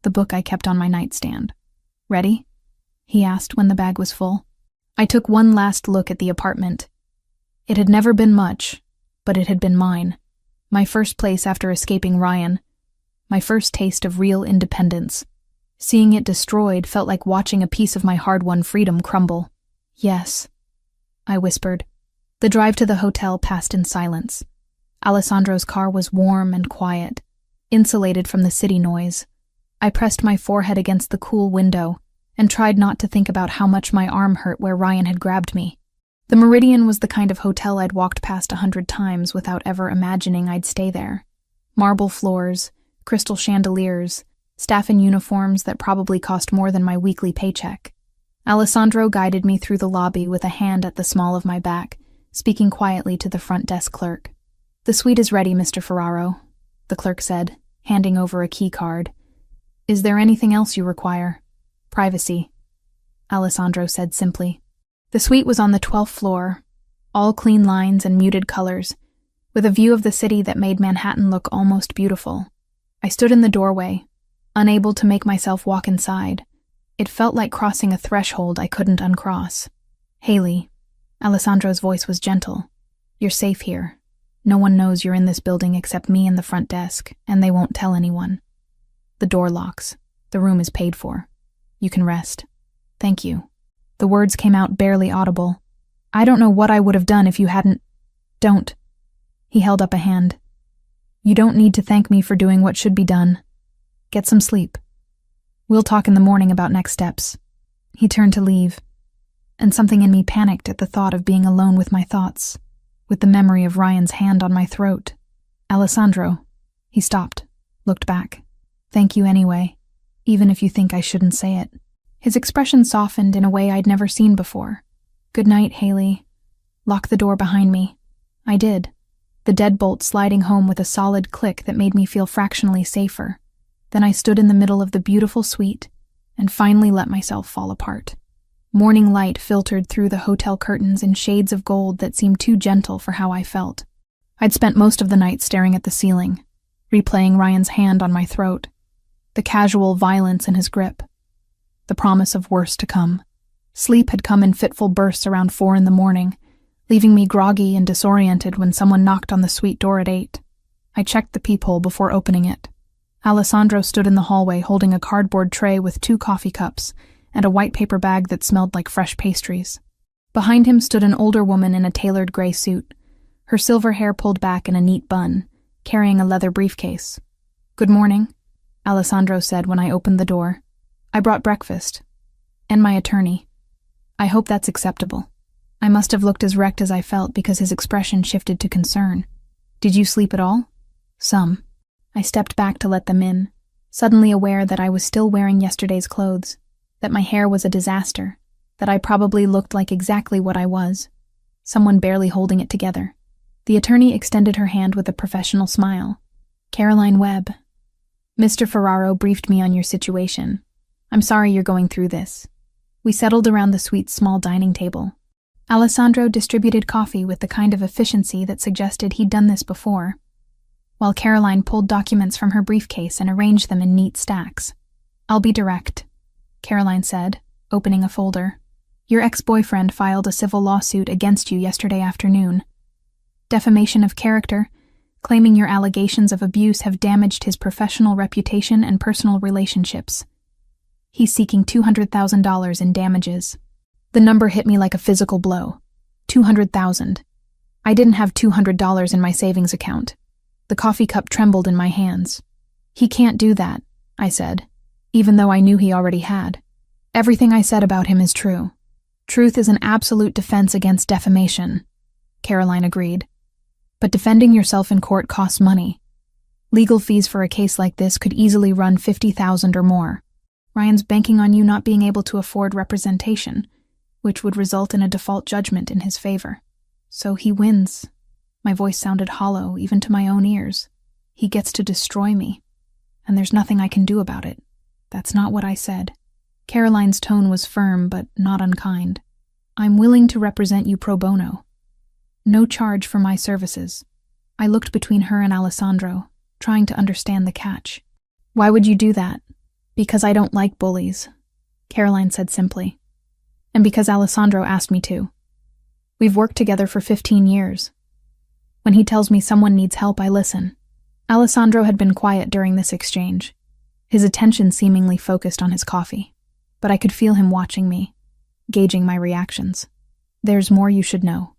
the book I kept on my nightstand. Ready? He asked when the bag was full. I took one last look at the apartment. It had never been much, but it had been mine. My first place after escaping Ryan. My first taste of real independence. Seeing it destroyed felt like watching a piece of my hard-won freedom crumble. Yes, I whispered. The drive to the hotel passed in silence. Alessandro's car was warm and quiet, insulated from the city noise. I pressed my forehead against the cool window and tried not to think about how much my arm hurt where Ryan had grabbed me. The Meridian was the kind of hotel I'd walked past 100 times without ever imagining I'd stay there. Marble floors, crystal chandeliers, staff in uniforms that probably cost more than my weekly paycheck. Alessandro guided me through the lobby with a hand at the small of my back, speaking quietly to the front desk clerk. The suite is ready, Mr. Ferraro, the clerk said, handing over a key card. Is there anything else you require? Privacy, Alessandro said simply. The suite was on the 12th floor, all clean lines and muted colors, with a view of the city that made Manhattan look almost beautiful. I stood in the doorway, unable to make myself walk inside. It felt like crossing a threshold I couldn't uncross. Haley, Alessandro's voice was gentle. You're safe here. No one knows you're in this building except me and the front desk, and they won't tell anyone. The door locks. The room is paid for. You can rest. Thank you. The words came out barely audible. I don't know what I would have done if you hadn't... Don't. He held up a hand. You don't need to thank me for doing what should be done. Get some sleep. We'll talk in the morning about next steps. He turned to leave, and something in me panicked at the thought of being alone with my thoughts, with the memory of Ryan's hand on my throat. Alessandro. He stopped, looked back. Thank you anyway, even if you think I shouldn't say it. His expression softened in a way I'd never seen before. Good night, Haley. Lock the door behind me. I did, the deadbolt sliding home with a solid click that made me feel fractionally safer. Then I stood in the middle of the beautiful suite and finally let myself fall apart. Morning light filtered through the hotel curtains in shades of gold that seemed too gentle for how I felt. I'd spent most of the night staring at the ceiling, replaying Ryan's hand on my throat, the casual violence in his grip, the promise of worse to come. Sleep had come in fitful bursts around 4 a.m, leaving me groggy and disoriented when someone knocked on the suite door at 8. I checked the peephole before opening it. Alessandro stood in the hallway holding a cardboard tray with 2 coffee cups and a white paper bag that smelled like fresh pastries. Behind him stood an older woman in a tailored gray suit, her silver hair pulled back in a neat bun, carrying a leather briefcase. "Good morning," Alessandro said when I opened the door. "I brought breakfast. And my attorney. I hope that's acceptable." I must have looked as wrecked as I felt because his expression shifted to concern. "Did you sleep at all?" "Some." I stepped back to let them in, suddenly aware that I was still wearing yesterday's clothes, that my hair was a disaster, that I probably looked like exactly what I was, someone barely holding it together. The attorney extended her hand with a professional smile. "Caroline Webb. Mr. Ferraro briefed me on your situation. I'm sorry you're going through this." We settled around the suite's small dining table. Alessandro distributed coffee with the kind of efficiency that suggested he'd done this before, while Caroline pulled documents from her briefcase and arranged them in neat stacks. "I'll be direct," Caroline said, opening a folder. "Your ex-boyfriend filed a civil lawsuit against you yesterday afternoon. Defamation of character, claiming your allegations of abuse have damaged his professional reputation and personal relationships. He's seeking $200,000 in damages." The number hit me like a physical blow. 200,000. I didn't have $200 in my savings account. The coffee cup trembled in my hands. "He can't do that," I said, even though I knew he already had. "Everything I said about him is true. Truth is an absolute defense against defamation," Caroline agreed. "But defending yourself in court costs money. Legal fees for a case like this could easily run $50,000 or more. Ryan's banking on you not being able to afford representation, which would result in a default judgment in his favor. So he wins." My voice sounded hollow, even to my own ears. "He gets to destroy me, and there's nothing I can do about it." "That's not what I said." Caroline's tone was firm, but not unkind. "I'm willing to represent you pro bono. No charge for my services." I looked between her and Alessandro, trying to understand the catch. "Why would you do that?" "Because I don't like bullies," Caroline said simply. "And because Alessandro asked me to. We've worked together for 15 years. When he tells me someone needs help, I listen." Alessandro had been quiet during this exchange, his attention seemingly focused on his coffee, but I could feel him watching me, gauging my reactions. "There's more you should know,"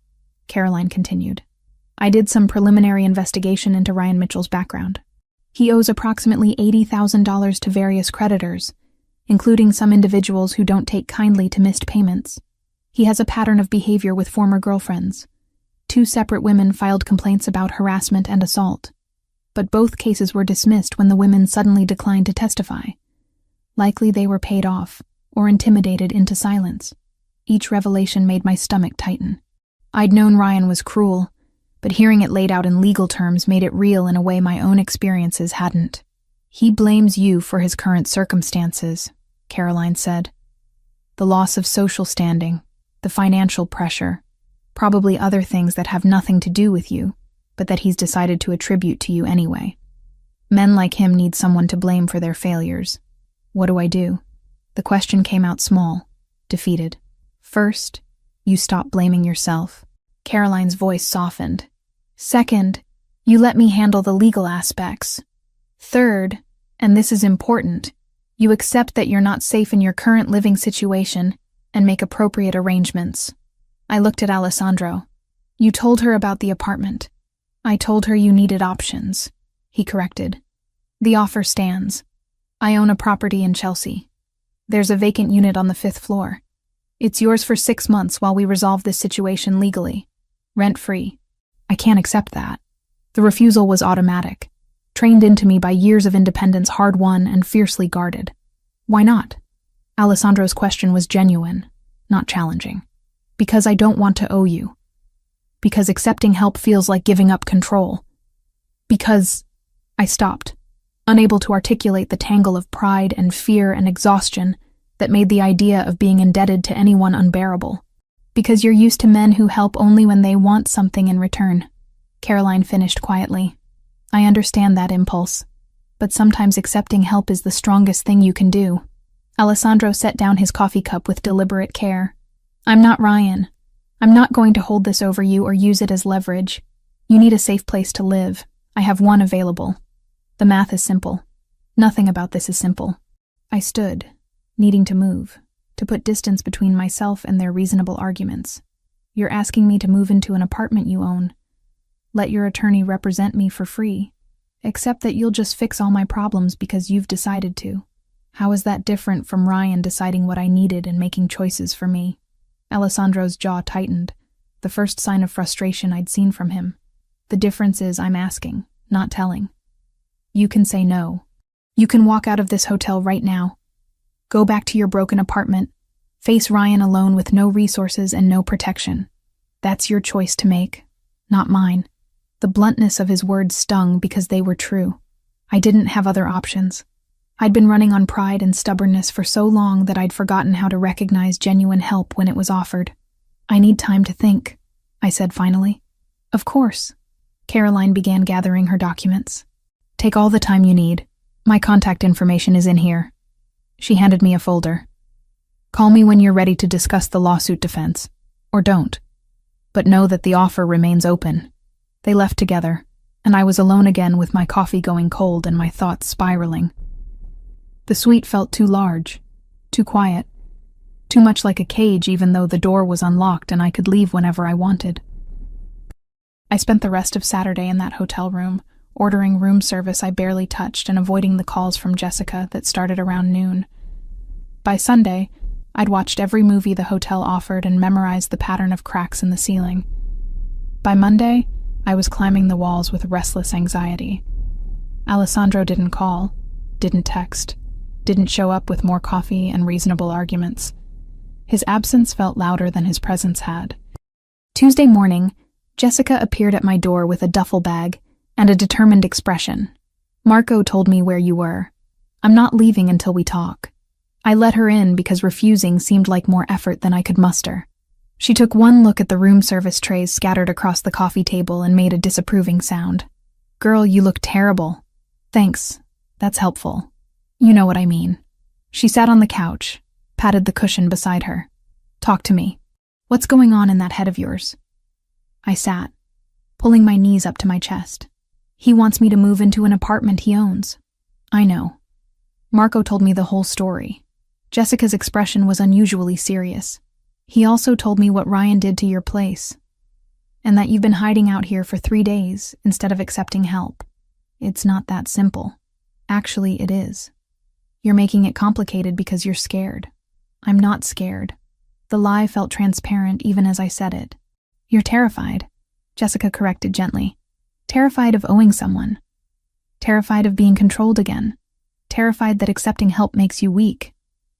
Caroline continued. "I did some preliminary investigation into Ryan Mitchell's background. He owes approximately $80,000 to various creditors, including some individuals who don't take kindly to missed payments. He has a pattern of behavior with former girlfriends. 2 separate women filed complaints about harassment and assault, but both cases were dismissed when the women suddenly declined to testify. Likely they were paid off or intimidated into silence. Each revelation made my stomach tighten. I'd known Ryan was cruel, but hearing it laid out in legal terms made it real in a way my own experiences hadn't. "He blames you for his current circumstances," Caroline said. "The loss of social standing, the financial pressure, probably other things that have nothing to do with you, but that he's decided to attribute to you anyway. Men like him need someone to blame for their failures. What do I do?" The question came out small, defeated. "First, you stop blaming yourself." Caroline's voice softened. "Second, you let me handle the legal aspects. Third, and this is important, you accept that you're not safe in your current living situation and make appropriate arrangements." I looked at Alessandro. "You told her about the apartment." "I told her you needed options," he corrected. "The offer stands. I own a property in Chelsea. There's a vacant unit on the 5th floor. It's yours for 6 months while we resolve this situation legally. Rent-free." I can't accept that. The refusal was automatic, trained into me by years of independence hard-won and fiercely guarded. "Why not?" Alessandro's question was genuine, not challenging. "Because I don't want to owe you. Because accepting help feels like giving up control. Because—" I stopped, unable to articulate the tangle of pride and fear and exhaustion that made the idea of being indebted to anyone unbearable. "Because you're used to men who help only when they want something in return," Caroline finished quietly. I understand that impulse, but sometimes accepting help is the strongest thing you can do. Alessandro set down his coffee cup with deliberate care. I'm not Ryan. I'm not going to hold this over you or use it as leverage. You need a safe place to live. I have one available. The math is simple. Nothing about this is simple. I stood, needing to move, to put distance between myself and their reasonable arguments. You're asking me to move into an apartment you own. Let your attorney represent me for free. Except that you'll just fix all my problems because you've decided to. How is that different from Ryan deciding what I needed and making choices for me? Alessandro's jaw tightened, the first sign of frustration I'd seen from him. The difference is I'm asking, not telling. You can say no. You can walk out of this hotel right now. Go back to your broken apartment. Face Ryan alone with no resources and no protection. That's your choice to make, not mine. The bluntness of his words stung because they were true. I didn't have other options. I'd been running on pride and stubbornness for so long that I'd forgotten how to recognize genuine help when it was offered. I need time to think, I said finally. Of course. Caroline began gathering her documents. Take all the time you need. My contact information is in here. She handed me a folder. Call me when you're ready to discuss the lawsuit defense. Or don't. But know that the offer remains open. They left together, and I was alone again with my coffee going cold and my thoughts spiraling. The suite felt too large, too quiet, too much like a cage even though the door was unlocked and I could leave whenever I wanted. I spent the rest of Saturday in that hotel room, ordering room service I barely touched and avoiding the calls from Jessica that started around noon. By Sunday, I'd watched every movie the hotel offered and memorized the pattern of cracks in the ceiling. By Monday, I was climbing the walls with restless anxiety. Alessandro didn't call, didn't text, didn't show up with more coffee and reasonable arguments. His absence felt louder than his presence had. Tuesday morning, Jessica appeared at my door with a duffel bag and a determined expression. Marco told me where you were. I'm not leaving until we talk. I let her in because refusing seemed like more effort than I could muster. She took one look at the room service trays scattered across the coffee table and made a disapproving sound. Girl, you look terrible. Thanks. That's helpful. You know what I mean. She sat on the couch, patted the cushion beside her. Talk to me. What's going on in that head of yours? I sat, pulling my knees up to my chest. He wants me to move into an apartment he owns. I know. Marco told me the whole story. Jessica's expression was unusually serious. He also told me what Ryan did to your place, and that you've been hiding out here for 3 days instead of accepting help. It's not that simple. Actually, it is. You're making it complicated because you're scared. I'm not scared. The lie felt transparent even as I said it. You're terrified, Jessica corrected gently. Terrified of owing someone. Terrified of being controlled again. Terrified that accepting help makes you weak.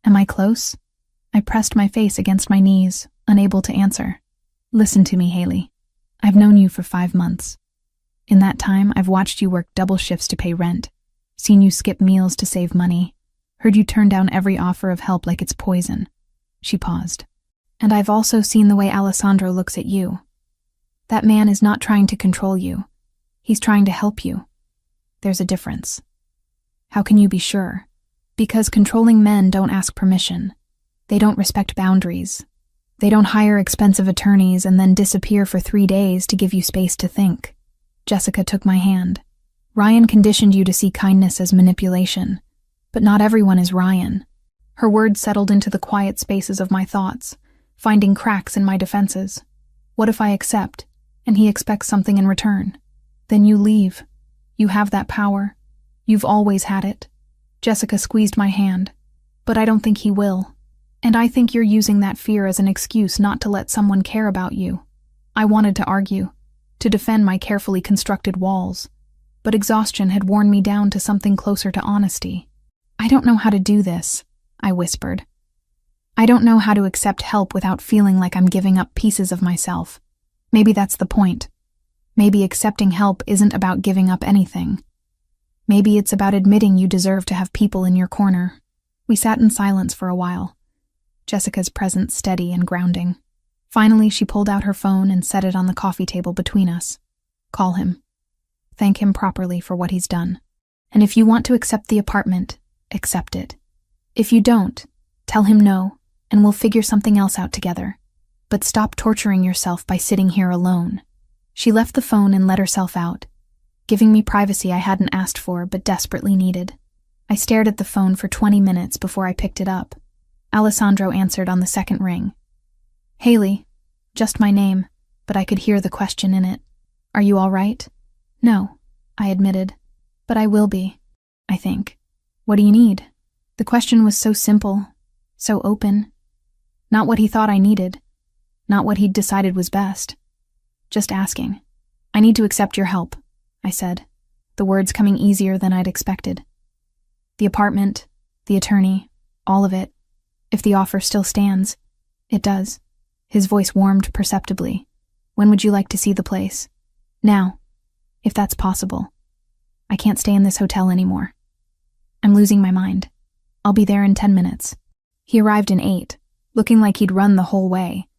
Am I close? I pressed my face against my knees, unable to answer. Listen to me, Haley. I've known you for 5 months. In that time, I've watched you work double shifts to pay rent, seen you skip meals to save money, heard you turn down every offer of help like it's poison. She paused. And I've also seen the way Alessandro looks at you. That man is not trying to control you. He's trying to help you. There's a difference. How can you be sure? Because controlling men don't ask permission. They don't respect boundaries. They don't hire expensive attorneys and then disappear for 3 days to give you space to think. Jessica took my hand. Ryan conditioned you to see kindness as manipulation. But not everyone is Ryan. Her words settled into the quiet spaces of my thoughts, finding cracks in my defenses. What if I accept, and he expects something in return? Then you leave. You have that power. You've always had it. Jessica squeezed my hand. But I don't think he will. And I think you're using that fear as an excuse not to let someone care about you. I wanted to argue, to defend my carefully constructed walls. But exhaustion had worn me down to something closer to honesty. I don't know how to do this, I whispered. I don't know how to accept help without feeling like I'm giving up pieces of myself. Maybe that's the point. Maybe accepting help isn't about giving up anything. Maybe it's about admitting you deserve to have people in your corner. We sat in silence for a while, Jessica's presence steady and grounding. Finally, she pulled out her phone and set it on the coffee table between us. Call him. Thank him properly for what he's done. And if you want to accept the apartment, accept it. If you don't, tell him no, and we'll figure something else out together. But stop torturing yourself by sitting here alone. She left the phone and let herself out, giving me privacy I hadn't asked for but desperately needed. I stared at the phone for 20 minutes before I picked it up. Alessandro answered on the second ring. Haley, just my name, but I could hear the question in it. Are you all right? No, I admitted, but I will be, I think. What do you need? The question was so simple, so open. Not what he thought I needed, not what he'd decided was best. Just asking. I need to accept your help, I said, the words coming easier than I'd expected. The apartment, the attorney, all of it. If the offer still stands, it does. His voice warmed perceptibly. When would you like to see the place? Now, if that's possible. I can't stay in this hotel anymore. I'm losing my mind. I'll be there in 10 minutes. He arrived in 8, looking like he'd run the whole way.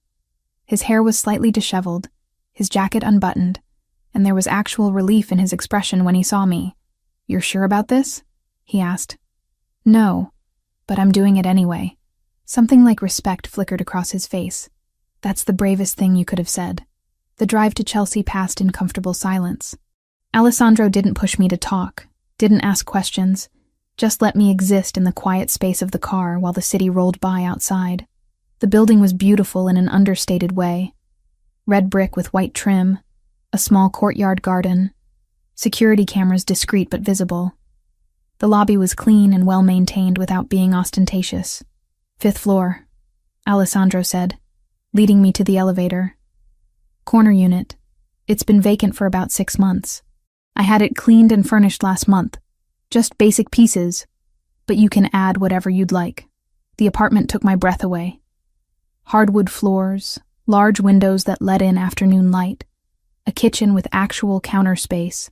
His hair was slightly disheveled, his jacket unbuttoned, and there was actual relief in his expression when he saw me. You're sure about this? He asked. No, but I'm doing it anyway. Something like respect flickered across his face. That's the bravest thing you could have said. The drive to Chelsea passed in comfortable silence. Alessandro didn't push me to talk, didn't ask questions, just let me exist in the quiet space of the car while the city rolled by outside. The building was beautiful in an understated way. Red brick with white trim, a small courtyard garden, security cameras discreet but visible. The lobby was clean and well-maintained without being ostentatious. 5th floor, Alessandro said, leading me to the elevator. Corner unit. It's been vacant for about 6 months. I had it cleaned and furnished last month. Just basic pieces, but you can add whatever you'd like. The apartment took my breath away. Hardwood floors, large windows that let in afternoon light, a kitchen with actual counter space,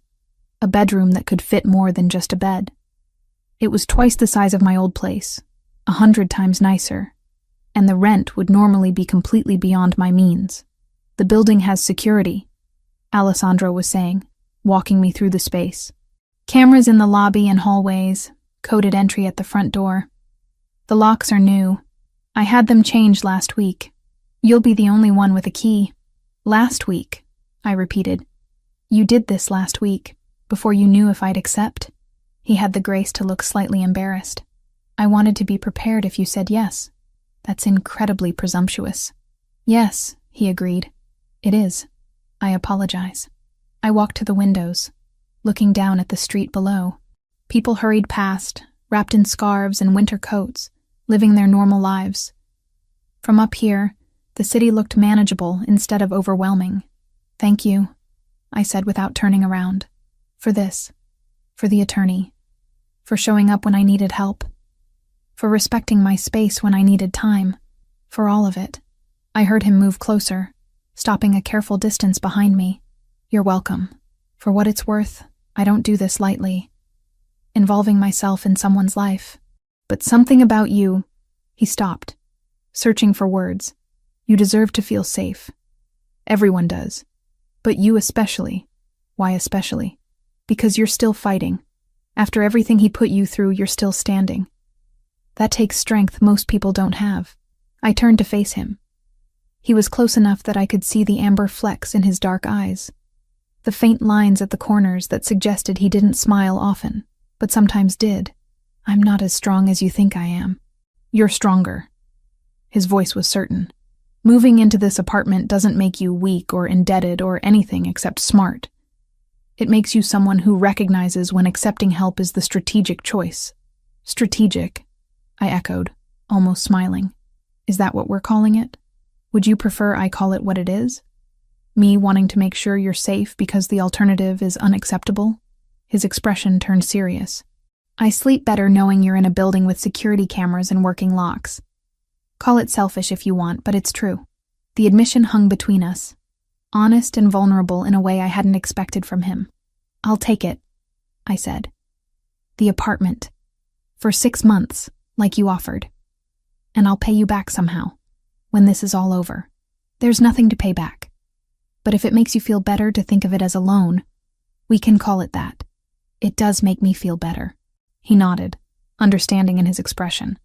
a bedroom that could fit more than just a bed. It was twice the size of my old place, 100 times nicer, and the rent would normally be completely beyond my means. The building has security, Alessandro was saying, walking me through the space. Cameras in the lobby and hallways, coded entry at the front door. The locks are new. I had them changed last week. You'll be the only one with a key. Last week, I repeated. You did this last week, before you knew if I'd accept. He had the grace to look slightly embarrassed. I wanted to be prepared if you said yes. That's incredibly presumptuous. Yes, he agreed. It is. I apologize. I walked to the windows, looking down at the street below. People hurried past, wrapped in scarves and winter coats, living their normal lives. From up here, the city looked manageable instead of overwhelming. Thank you, I said without turning around. For this. For the attorney. For showing up when I needed help. For respecting my space when I needed time. For all of it. I heard him move closer, stopping a careful distance behind me. You're welcome. For what it's worth, I don't do this lightly. Involving myself in someone's life. But something about you. He stopped, searching for words. You deserve to feel safe. Everyone does. But you especially. Why especially? Because you're still fighting. After everything he put you through, you're still standing. That takes strength most people don't have. I turned to face him. He was close enough that I could see the amber flecks in his dark eyes. The faint lines at the corners that suggested he didn't smile often, but sometimes did. I'm not as strong as you think I am. You're stronger. His voice was certain. Moving into this apartment doesn't make you weak or indebted or anything except smart. It makes you someone who recognizes when accepting help is the strategic choice. Strategic, I echoed, almost smiling. Is that what we're calling it? Would you prefer I call it what it is? Me wanting to make sure you're safe because the alternative is unacceptable? His expression turned serious. I sleep better knowing you're in a building with security cameras and working locks. Call it selfish if you want, but it's true. The admission hung between us. Honest and vulnerable in a way I hadn't expected from him. I'll take it, I said. The apartment. For 6 months, like you offered. And I'll pay you back somehow, when this is all over. There's nothing to pay back. But if it makes you feel better to think of it as a loan, We can call it that. It does make me feel better. He nodded, understanding in his expression.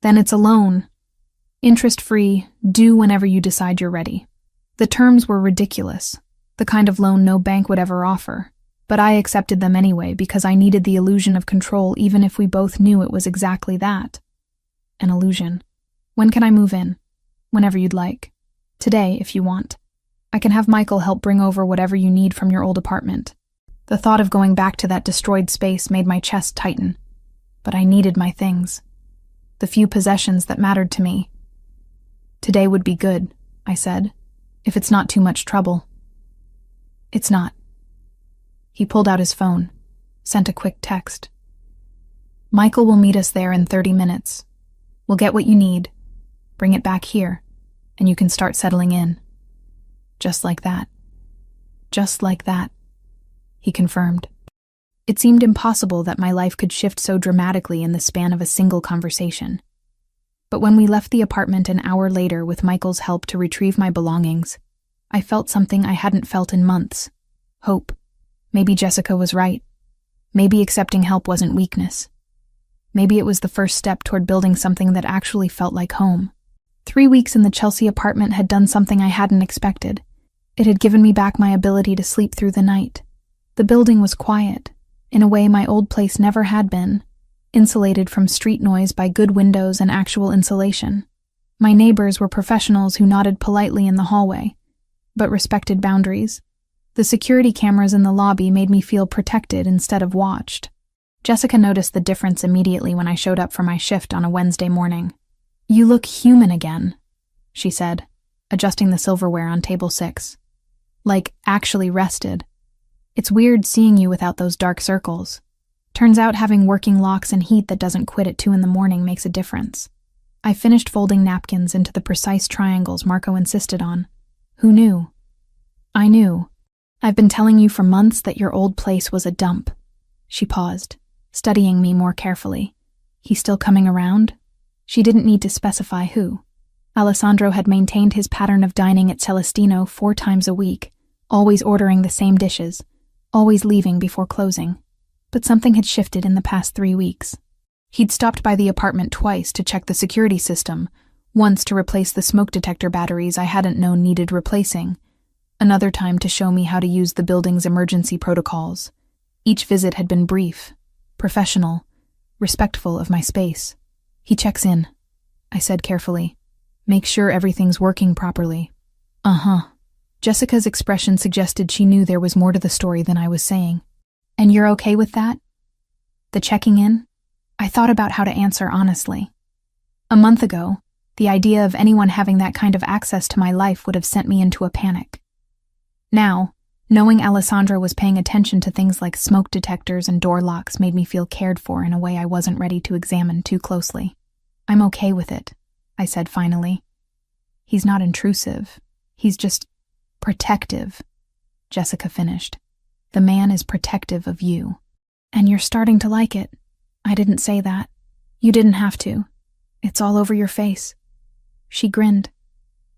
Then it's a loan. Interest-free, due whenever you decide you're ready. The terms were ridiculous, the kind of loan no bank would ever offer, but I accepted them anyway because I needed the illusion of control even if we both knew it was exactly that. An illusion. When can I move in? Whenever you'd like. Today, if you want. I can have Michael help bring over whatever you need from your old apartment. The thought of going back to that destroyed space made my chest tighten. But I needed my things. The few possessions that mattered to me. Today would be good, I said, if it's not too much trouble. It's not. He pulled out his phone, sent a quick text. Michael will meet us there in 30 minutes. We'll get what you need, bring it back here, and you can start settling in. Just like that. Just like that, he confirmed. It seemed impossible that my life could shift so dramatically in the span of a single conversation. But when we left the apartment an hour later with Michael's help to retrieve my belongings, I felt something I hadn't felt in months. Hope. Maybe Jessica was right. Maybe accepting help wasn't weakness. Maybe it was the first step toward building something that actually felt like home. 3 weeks in the Chelsea apartment had done something I hadn't expected. It had given me back my ability to sleep through the night. The building was quiet, in a way my old place never had been, insulated from street noise by good windows and actual insulation. My neighbors were professionals who nodded politely in the hallway, but respected boundaries. The security cameras in the lobby made me feel protected instead of watched. Jessica noticed the difference immediately when I showed up for my shift on a Wednesday morning. You look human again, she said, adjusting the silverware on table 6. Like, actually rested. It's weird seeing you without those dark circles. Turns out having working locks and heat that doesn't quit at 2 a.m. makes a difference. I finished folding napkins into the precise triangles Marco insisted on. Who knew? I knew. I've been telling you for months that your old place was a dump. She paused, studying me more carefully. He's still coming around? She didn't need to specify who. Alessandro had maintained his pattern of dining at Celestino 4 times a week, always ordering the same dishes, always leaving before closing. But something had shifted in the past 3 weeks. He'd stopped by the apartment twice to check the security system, once to replace the smoke detector batteries I hadn't known needed replacing, another time to show me how to use the building's emergency protocols. Each visit had been brief, professional, respectful of my space. He checks in, I said carefully. Make sure everything's working properly. Uh-huh. Jessica's expression suggested she knew there was more to the story than I was saying. And you're okay with that? The checking in? I thought about how to answer honestly. A month ago, the idea of anyone having that kind of access to my life would have sent me into a panic. Now, knowing Alessandro was paying attention to things like smoke detectors and door locks made me feel cared for in a way I wasn't ready to examine too closely. I'm okay with it, I said finally. He's not intrusive. He's just protective, Jessica finished. The man is protective of you. And you're starting to like it. I didn't say that. You didn't have to. It's all over your face. She grinned.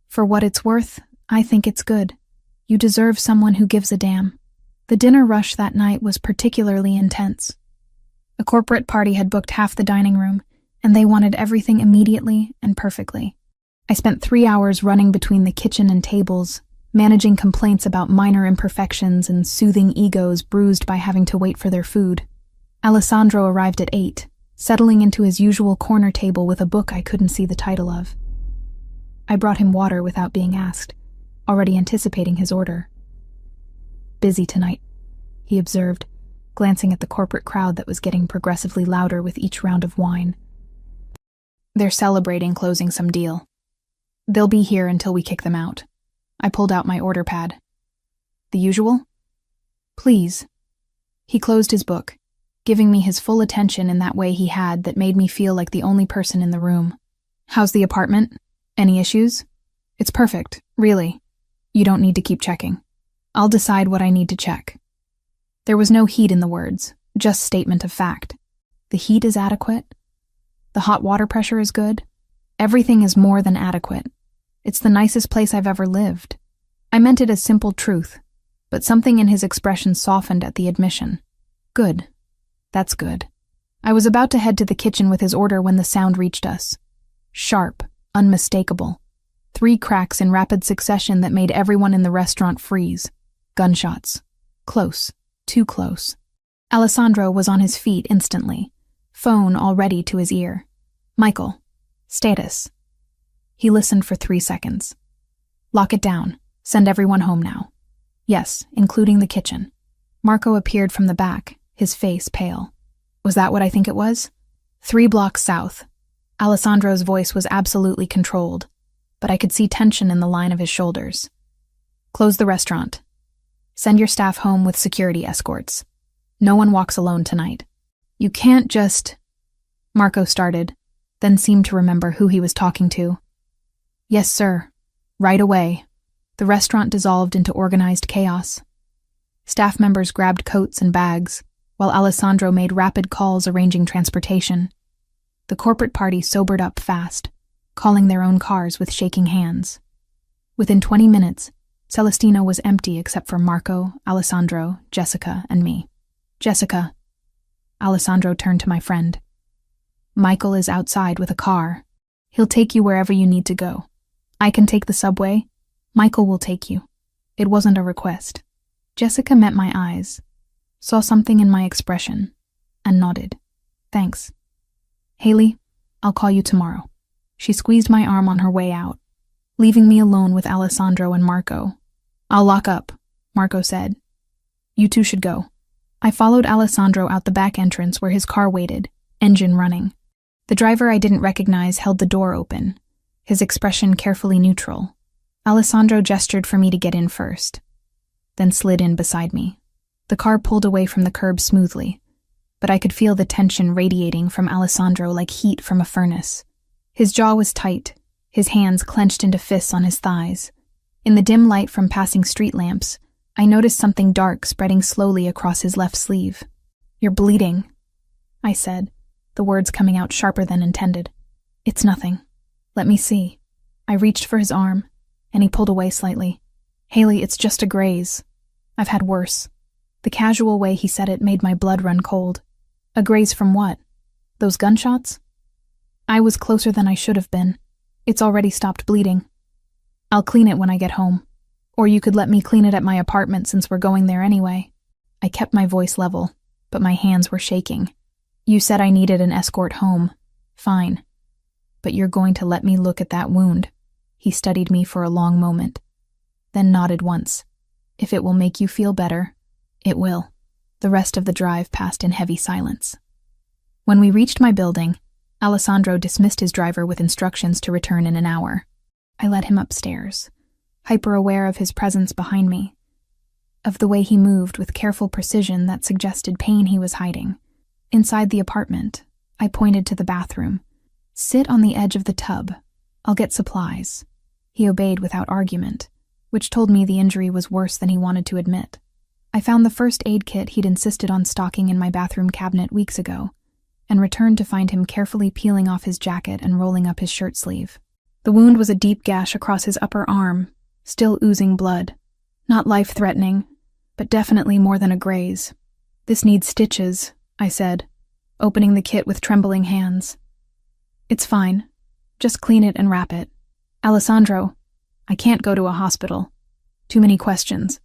For what it's worth, I think it's good. You deserve someone who gives a damn. The dinner rush that night was particularly intense. A corporate party had booked half the dining room, and they wanted everything immediately and perfectly. I spent 3 hours running between the kitchen and tables, managing complaints about minor imperfections and soothing egos bruised by having to wait for their food. Alessandro arrived at 8, settling into his usual corner table with a book I couldn't see the title of. I brought him water without being asked, already anticipating his order. Busy tonight, he observed, glancing at the corporate crowd that was getting progressively louder with each round of wine. They're celebrating closing some deal. They'll be here until we kick them out. I pulled out my order pad. The usual? Please. He closed his book, giving me his full attention in that way he had that made me feel like the only person in the room. How's the apartment? Any issues? It's perfect, really. You don't need to keep checking. I'll decide what I need to check. There was no heat in the words, just statement of fact. The heat is adequate. The hot water pressure is good. Everything is more than adequate. It's the nicest place I've ever lived. I meant it as simple truth. but something in his expression softened at the admission. Good. That's good. I was about to head to the kitchen with his order when the sound reached us. Sharp, unmistakable. 3 cracks in rapid succession that made everyone in the restaurant freeze. Gunshots. Close. Too close. Alessandro was on his feet instantly, phone already to his ear. Michael. Status. He listened for 3 seconds. Lock it down. Send everyone home now. Yes, including the kitchen. Marco appeared from the back, his face pale. Was that what I think it was? 3 blocks south. Alessandro's voice was absolutely controlled, but I could see tension in the line of his shoulders. Close the restaurant. Send your staff home with security escorts. No one walks alone tonight. You can't just... Marco started, then seemed to remember who he was talking to. Yes, sir. Right away. The restaurant dissolved into organized chaos. Staff members grabbed coats and bags, while Alessandro made rapid calls arranging transportation. The corporate party sobered up fast, calling their own cars with shaking hands. Within 20 minutes, Celestino was empty except for Marco, Alessandro, Jessica, and me. Jessica. Alessandro turned to my friend. Michael is outside with a car. He'll take you wherever you need to go. I can take the subway. Michael will take you. It wasn't a request. Jessica met my eyes, saw something in my expression, and nodded. Thanks. Haley, I'll call you tomorrow. She squeezed my arm on her way out, leaving me alone with Alessandro and Marco. I'll lock up, Marco said. You two should go. I followed Alessandro out the back entrance where his car waited, engine running. The driver I didn't recognize held the door open, his expression carefully neutral. Alessandro gestured for me to get in first, then slid in beside me. The car pulled away from the curb smoothly, but I could feel the tension radiating from Alessandro like heat from a furnace. His jaw was tight, his hands clenched into fists on his thighs. In the dim light from passing street lamps, I noticed something dark spreading slowly across his left sleeve. You're bleeding, I said, the words coming out sharper than intended. It's nothing. Let me see. I reached for his arm, and he pulled away slightly. Haley, it's just a graze. I've had worse. The casual way he said it made my blood run cold. A graze from what? Those gunshots? I was closer than I should have been. It's already stopped bleeding. I'll clean it when I get home. Or you could let me clean it at my apartment since we're going there anyway. I kept my voice level, but my hands were shaking. You said I needed an escort home. Fine. But you're going to let me look at that wound. He studied me for a long moment, then nodded once. If it will make you feel better, it will. The rest of the drive passed in heavy silence. When we reached my building, Alessandro dismissed his driver with instructions to return in an hour. I led him upstairs, hyper-aware of his presence behind me, of the way he moved with careful precision that suggested pain he was hiding. Inside the apartment, I pointed to the bathroom. Sit on the edge of the tub. I'll get supplies. He obeyed without argument, which told me the injury was worse than he wanted to admit. I found the first aid kit he'd insisted on stocking in my bathroom cabinet weeks ago, and returned to find him carefully peeling off his jacket and rolling up his shirt sleeve. The wound was a deep gash across his upper arm, still oozing blood. Not life-threatening, but definitely more than a graze. This needs stitches, I said, opening the kit with trembling hands. It's fine. Just clean it and wrap it. Alessandro, I can't go to a hospital. Too many questions.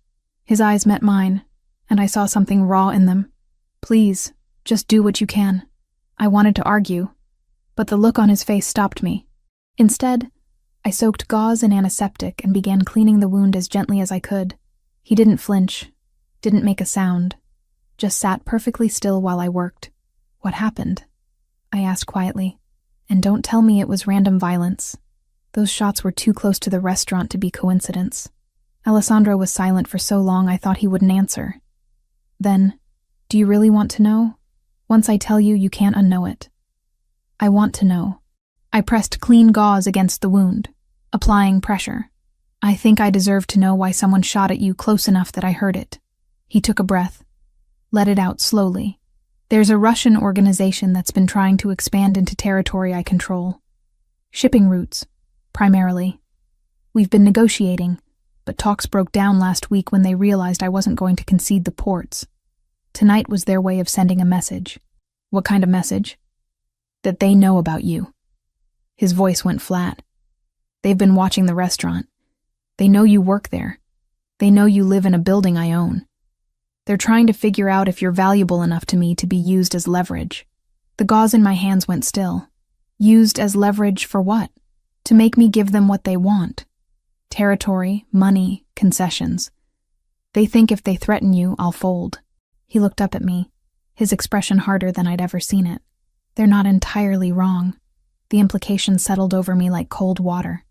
His eyes met mine, and I saw something raw in them. Please, just do what you can. I wanted to argue, but the look on his face stopped me. Instead, I soaked gauze in antiseptic and began cleaning the wound as gently as I could. He didn't flinch, didn't make a sound, just sat perfectly still while I worked. What happened? I asked quietly. And don't tell me it was random violence. Those shots were too close to the restaurant to be coincidence. Alessandro was silent for so long I thought he wouldn't answer. Then, do you really want to know? Once I tell you, you can't unknow it. I want to know. I pressed clean gauze against the wound, applying pressure. I think I deserve to know why someone shot at you close enough that I heard it. He took a breath, let it out slowly. There's a Russian organization that's been trying to expand into territory I control. Shipping routes, primarily. We've been negotiating, but talks broke down last week when they realized I wasn't going to concede the ports. Tonight was their way of sending a message. What kind of message? That they know about you. His voice went flat. They've been watching the restaurant. They know you work there. They know you live in a building I own. They're trying to figure out if you're valuable enough to me to be used as leverage. The gauze in my hands went still. Used as leverage for what? To make me give them what they want. Territory, money, concessions. They think if they threaten you, I'll fold. He looked up at me, his expression harder than I'd ever seen it. They're not entirely wrong. The implication settled over me like cold water.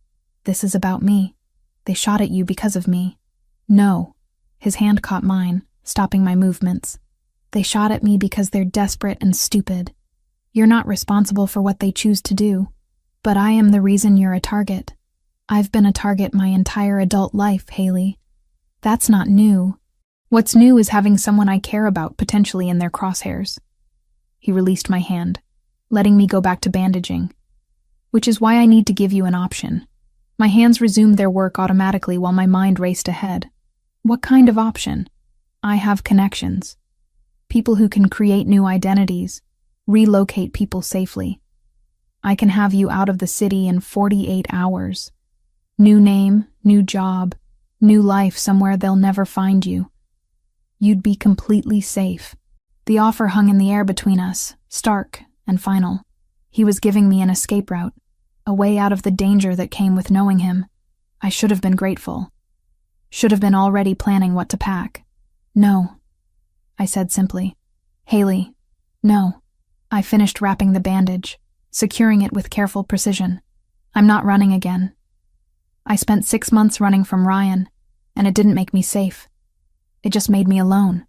This is about me. They shot at you because of me. No. His hand caught mine, stopping my movements. They shot at me because they're desperate and stupid. You're not responsible for what they choose to do, but I am the reason you're a target. I've been a target my entire adult life, Haley. That's not new. What's new is having someone I care about potentially in their crosshairs. He released my hand, letting me go back to bandaging. Which is why I need to give you an option. My hands resumed their work automatically while my mind raced ahead. What kind of option? I have connections. People who can create new identities, relocate people safely. I can have you out of the city in 48 hours. New name, new job, new life somewhere they'll never find you. You'd be completely safe. The offer hung in the air between us, stark and final. He was giving me an escape route, a way out of the danger that came with knowing him. I should have been grateful. Should have been already planning what to pack. No, I said simply. Haley, no. I finished wrapping the bandage, securing it with careful precision. I'm not running again. I spent 6 months running from Ryan, and it didn't make me safe. It just made me alone.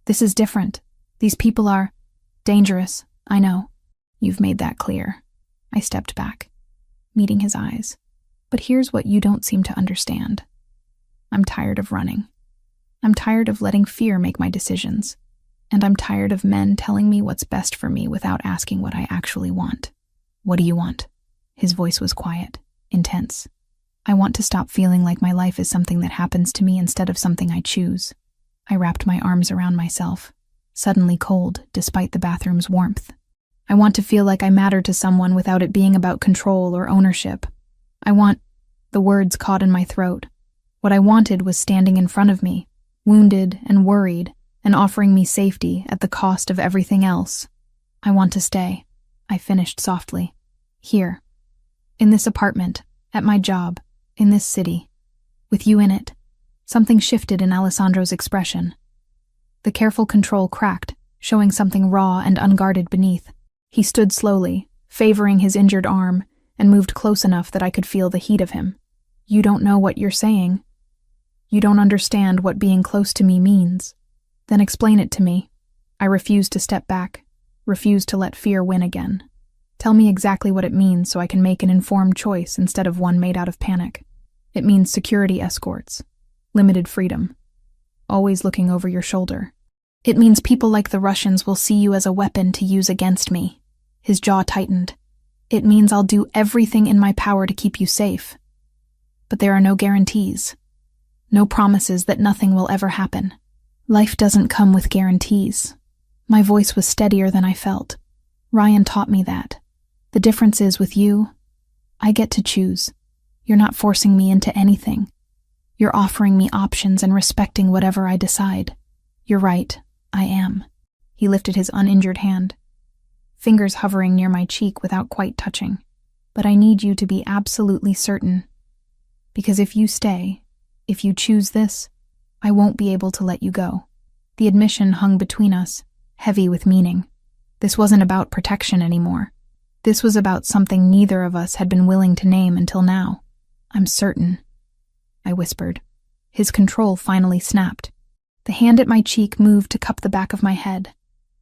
This is different. These people are dangerous, I know. You've made that clear. I stepped back, meeting his eyes. But here's what you don't seem to understand. I'm tired of running. I'm tired of letting fear make my decisions. And I'm tired of men telling me what's best for me without asking what I actually want. What do you want? His voice was quiet, intense. I want to stop feeling like my life is something that happens to me instead of something I choose. I wrapped my arms around myself, suddenly cold despite the bathroom's warmth. I want to feel like I matter to someone without it being about control or ownership. The words caught in my throat. What I wanted was standing in front of me, wounded and worried, and offering me safety at the cost of everything else. I want to stay, I finished softly. Here. In this apartment, at my job, in this city. With you in it. Something shifted in Alessandro's expression. The careful control cracked, showing something raw and unguarded beneath. He stood slowly, favoring his injured arm, and moved close enough that I could feel the heat of him. You don't know what you're saying. You don't understand what being close to me means. Then explain it to me. I refused to step back, refused to let fear win again. Tell me exactly what it means so I can make an informed choice instead of one made out of panic. It means security escorts, limited freedom, always looking over your shoulder. It means people like the Russians will see you as a weapon to use against me. His jaw tightened. It means I'll do everything in my power to keep you safe. But there are no guarantees. No promises that nothing will ever happen. Life doesn't come with guarantees. My voice was steadier than I felt. Ryan taught me that. The difference is with you, I get to choose. You're not forcing me into anything. You're offering me options and respecting whatever I decide. You're right, I am. He lifted his uninjured hand, fingers hovering near my cheek without quite touching. But I need you to be absolutely certain. Because if you stay, if you choose this, I won't be able to let you go. The admission hung between us, heavy with meaning. This wasn't about protection anymore. This was about something neither of us had been willing to name until now. I'm certain, I whispered. His control finally snapped. The hand at my cheek moved to cup the back of my head,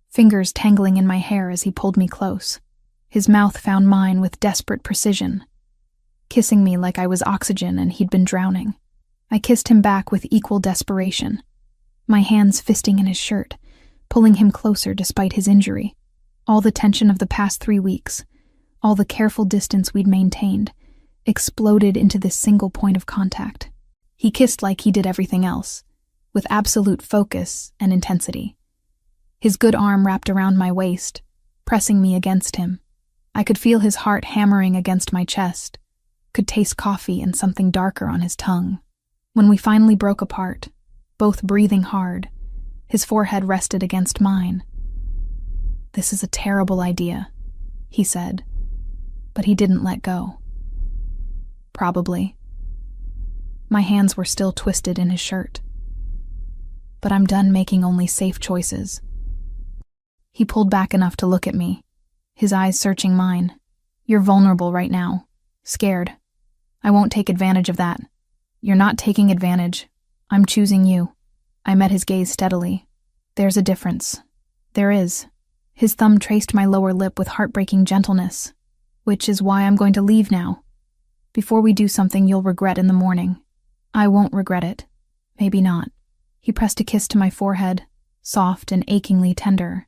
fingers tangling in my hair as he pulled me close. His mouth found mine with desperate precision, kissing me like I was oxygen and he'd been drowning. I kissed him back with equal desperation, my hands fisting in his shirt, pulling him closer despite his injury. All the tension of the past 3 weeks, all the careful distance we'd maintained, exploded into this single point of contact. He kissed like he did everything else, with absolute focus and intensity. His good arm wrapped around my waist, pressing me against him. I could feel his heart hammering against my chest, could taste coffee and something darker on his tongue. When we finally broke apart, both breathing hard, his forehead rested against mine. "This is a terrible idea," he said, but he didn't let go. Probably. My hands were still twisted in his shirt. But I'm done making only safe choices. He pulled back enough to look at me, his eyes searching mine. "You're vulnerable right now. Scared. I won't take advantage of that." "You're not taking advantage. I'm choosing you." I met his gaze steadily. "There's a difference." "There is." His thumb traced my lower lip with heartbreaking gentleness. "Which is why I'm going to leave now. Before we do something you'll regret in the morning." "I won't regret it." "Maybe not." He pressed a kiss to my forehead, soft and achingly tender.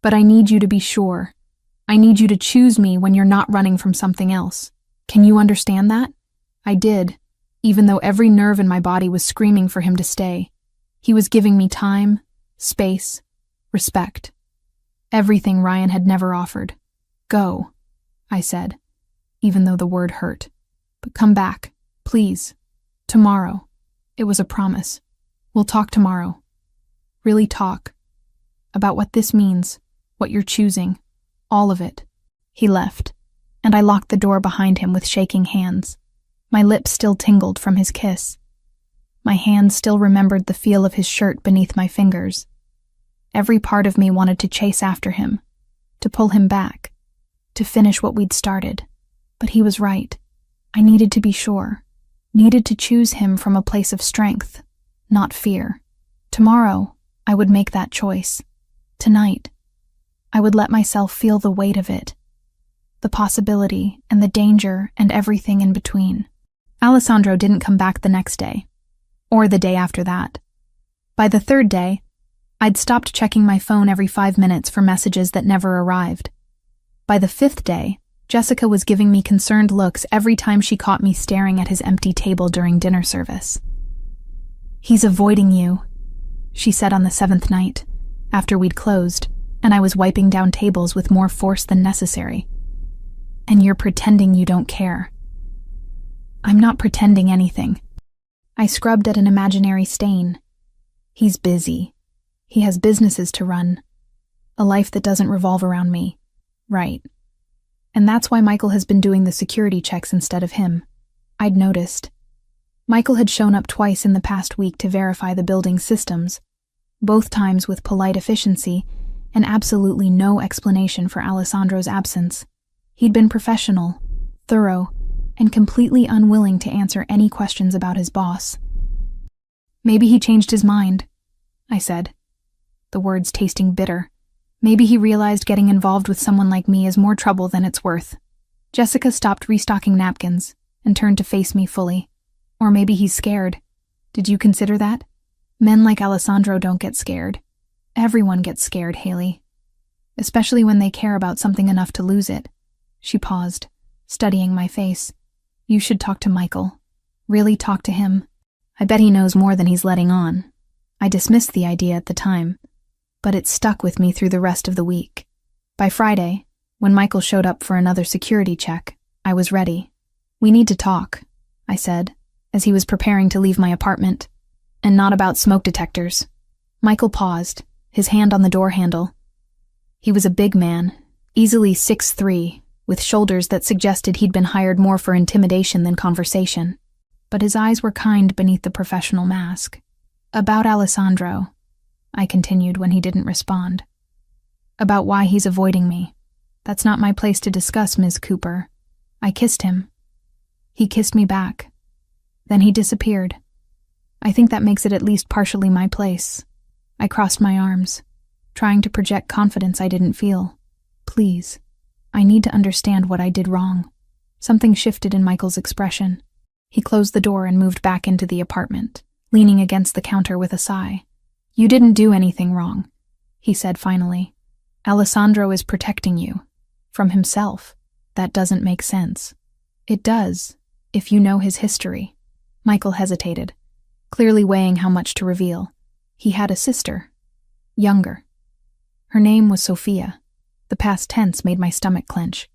"But I need you to be sure. I need you to choose me when you're not running from something else. Can you understand that?" I did, even though every nerve in my body was screaming for him to stay. He was giving me time, space, respect. Everything Ryan had never offered. "Go," I said, even though the word hurt. "But come back, please. Tomorrow." It was a promise. "We'll talk tomorrow. Really talk. About what this means, what you're choosing, all of it." He left, and I locked the door behind him with shaking hands. My lips still tingled from his kiss. My hands still remembered the feel of his shirt beneath my fingers. Every part of me wanted to chase after him, to pull him back, to finish what we'd started. But he was right. I needed to be sure, needed to choose him from a place of strength, not fear. Tomorrow, I would make that choice. Tonight, I would let myself feel the weight of it, the possibility and the danger and everything in between. Alessandro didn't come back the next day, or the day after that. By the third day, I'd stopped checking my phone every 5 minutes for messages that never arrived. By the fifth day, Jessica was giving me concerned looks every time she caught me staring at his empty table during dinner service. "He's avoiding you," she said on the 7th night, after we'd closed, and I was wiping down tables with more force than necessary. "And you're pretending you don't care." "I'm not pretending anything." I scrubbed at an imaginary stain. "He's busy. He has businesses to run. A life that doesn't revolve around me." "Right. And that's why Michael has been doing the security checks instead of him." I'd noticed. Michael had shown up twice in the past week to verify the building's systems, both times with polite efficiency and absolutely no explanation for Alessandro's absence. He'd been professional, thorough, and completely unwilling to answer any questions about his boss. "Maybe he changed his mind," I said, the words tasting bitter. "Maybe he realized getting involved with someone like me is more trouble than it's worth." Jessica stopped restocking napkins and turned to face me fully. "Or maybe he's scared. Did you consider that? Men like Alessandro don't get scared. Everyone gets scared, Haley. Especially when they care about something enough to lose it." She paused, studying my face. "You should talk to Michael. Really talk to him. I bet he knows more than he's letting on." I dismissed the idea at the time, but it stuck with me through the rest of the week. By Friday, when Michael showed up for another security check, I was ready. "We need to talk," I said, as he was preparing to leave my apartment. "And not about smoke detectors." Michael paused, his hand on the door handle. He was a big man, easily 6'3", with shoulders that suggested he'd been hired more for intimidation than conversation. But his eyes were kind beneath the professional mask. "About Alessandro," I continued when he didn't respond. "About why he's avoiding me. That's not my place to discuss, Ms. Cooper." I kissed him. He kissed me back. Then he disappeared. I think that makes it at least partially my place. I crossed my arms, trying to project confidence I didn't feel. "Please, I need to understand what I did wrong." Something shifted in Michael's expression. He closed the door and moved back into the apartment, leaning against the counter with a sigh. "You didn't do anything wrong," he said finally. "Alessandro is protecting you. From himself. That doesn't make sense." "It does, if you know his history." Michael hesitated. clearly weighing how much to reveal. He had a sister. Younger. Her name was Sophia. The past tense made my stomach clench.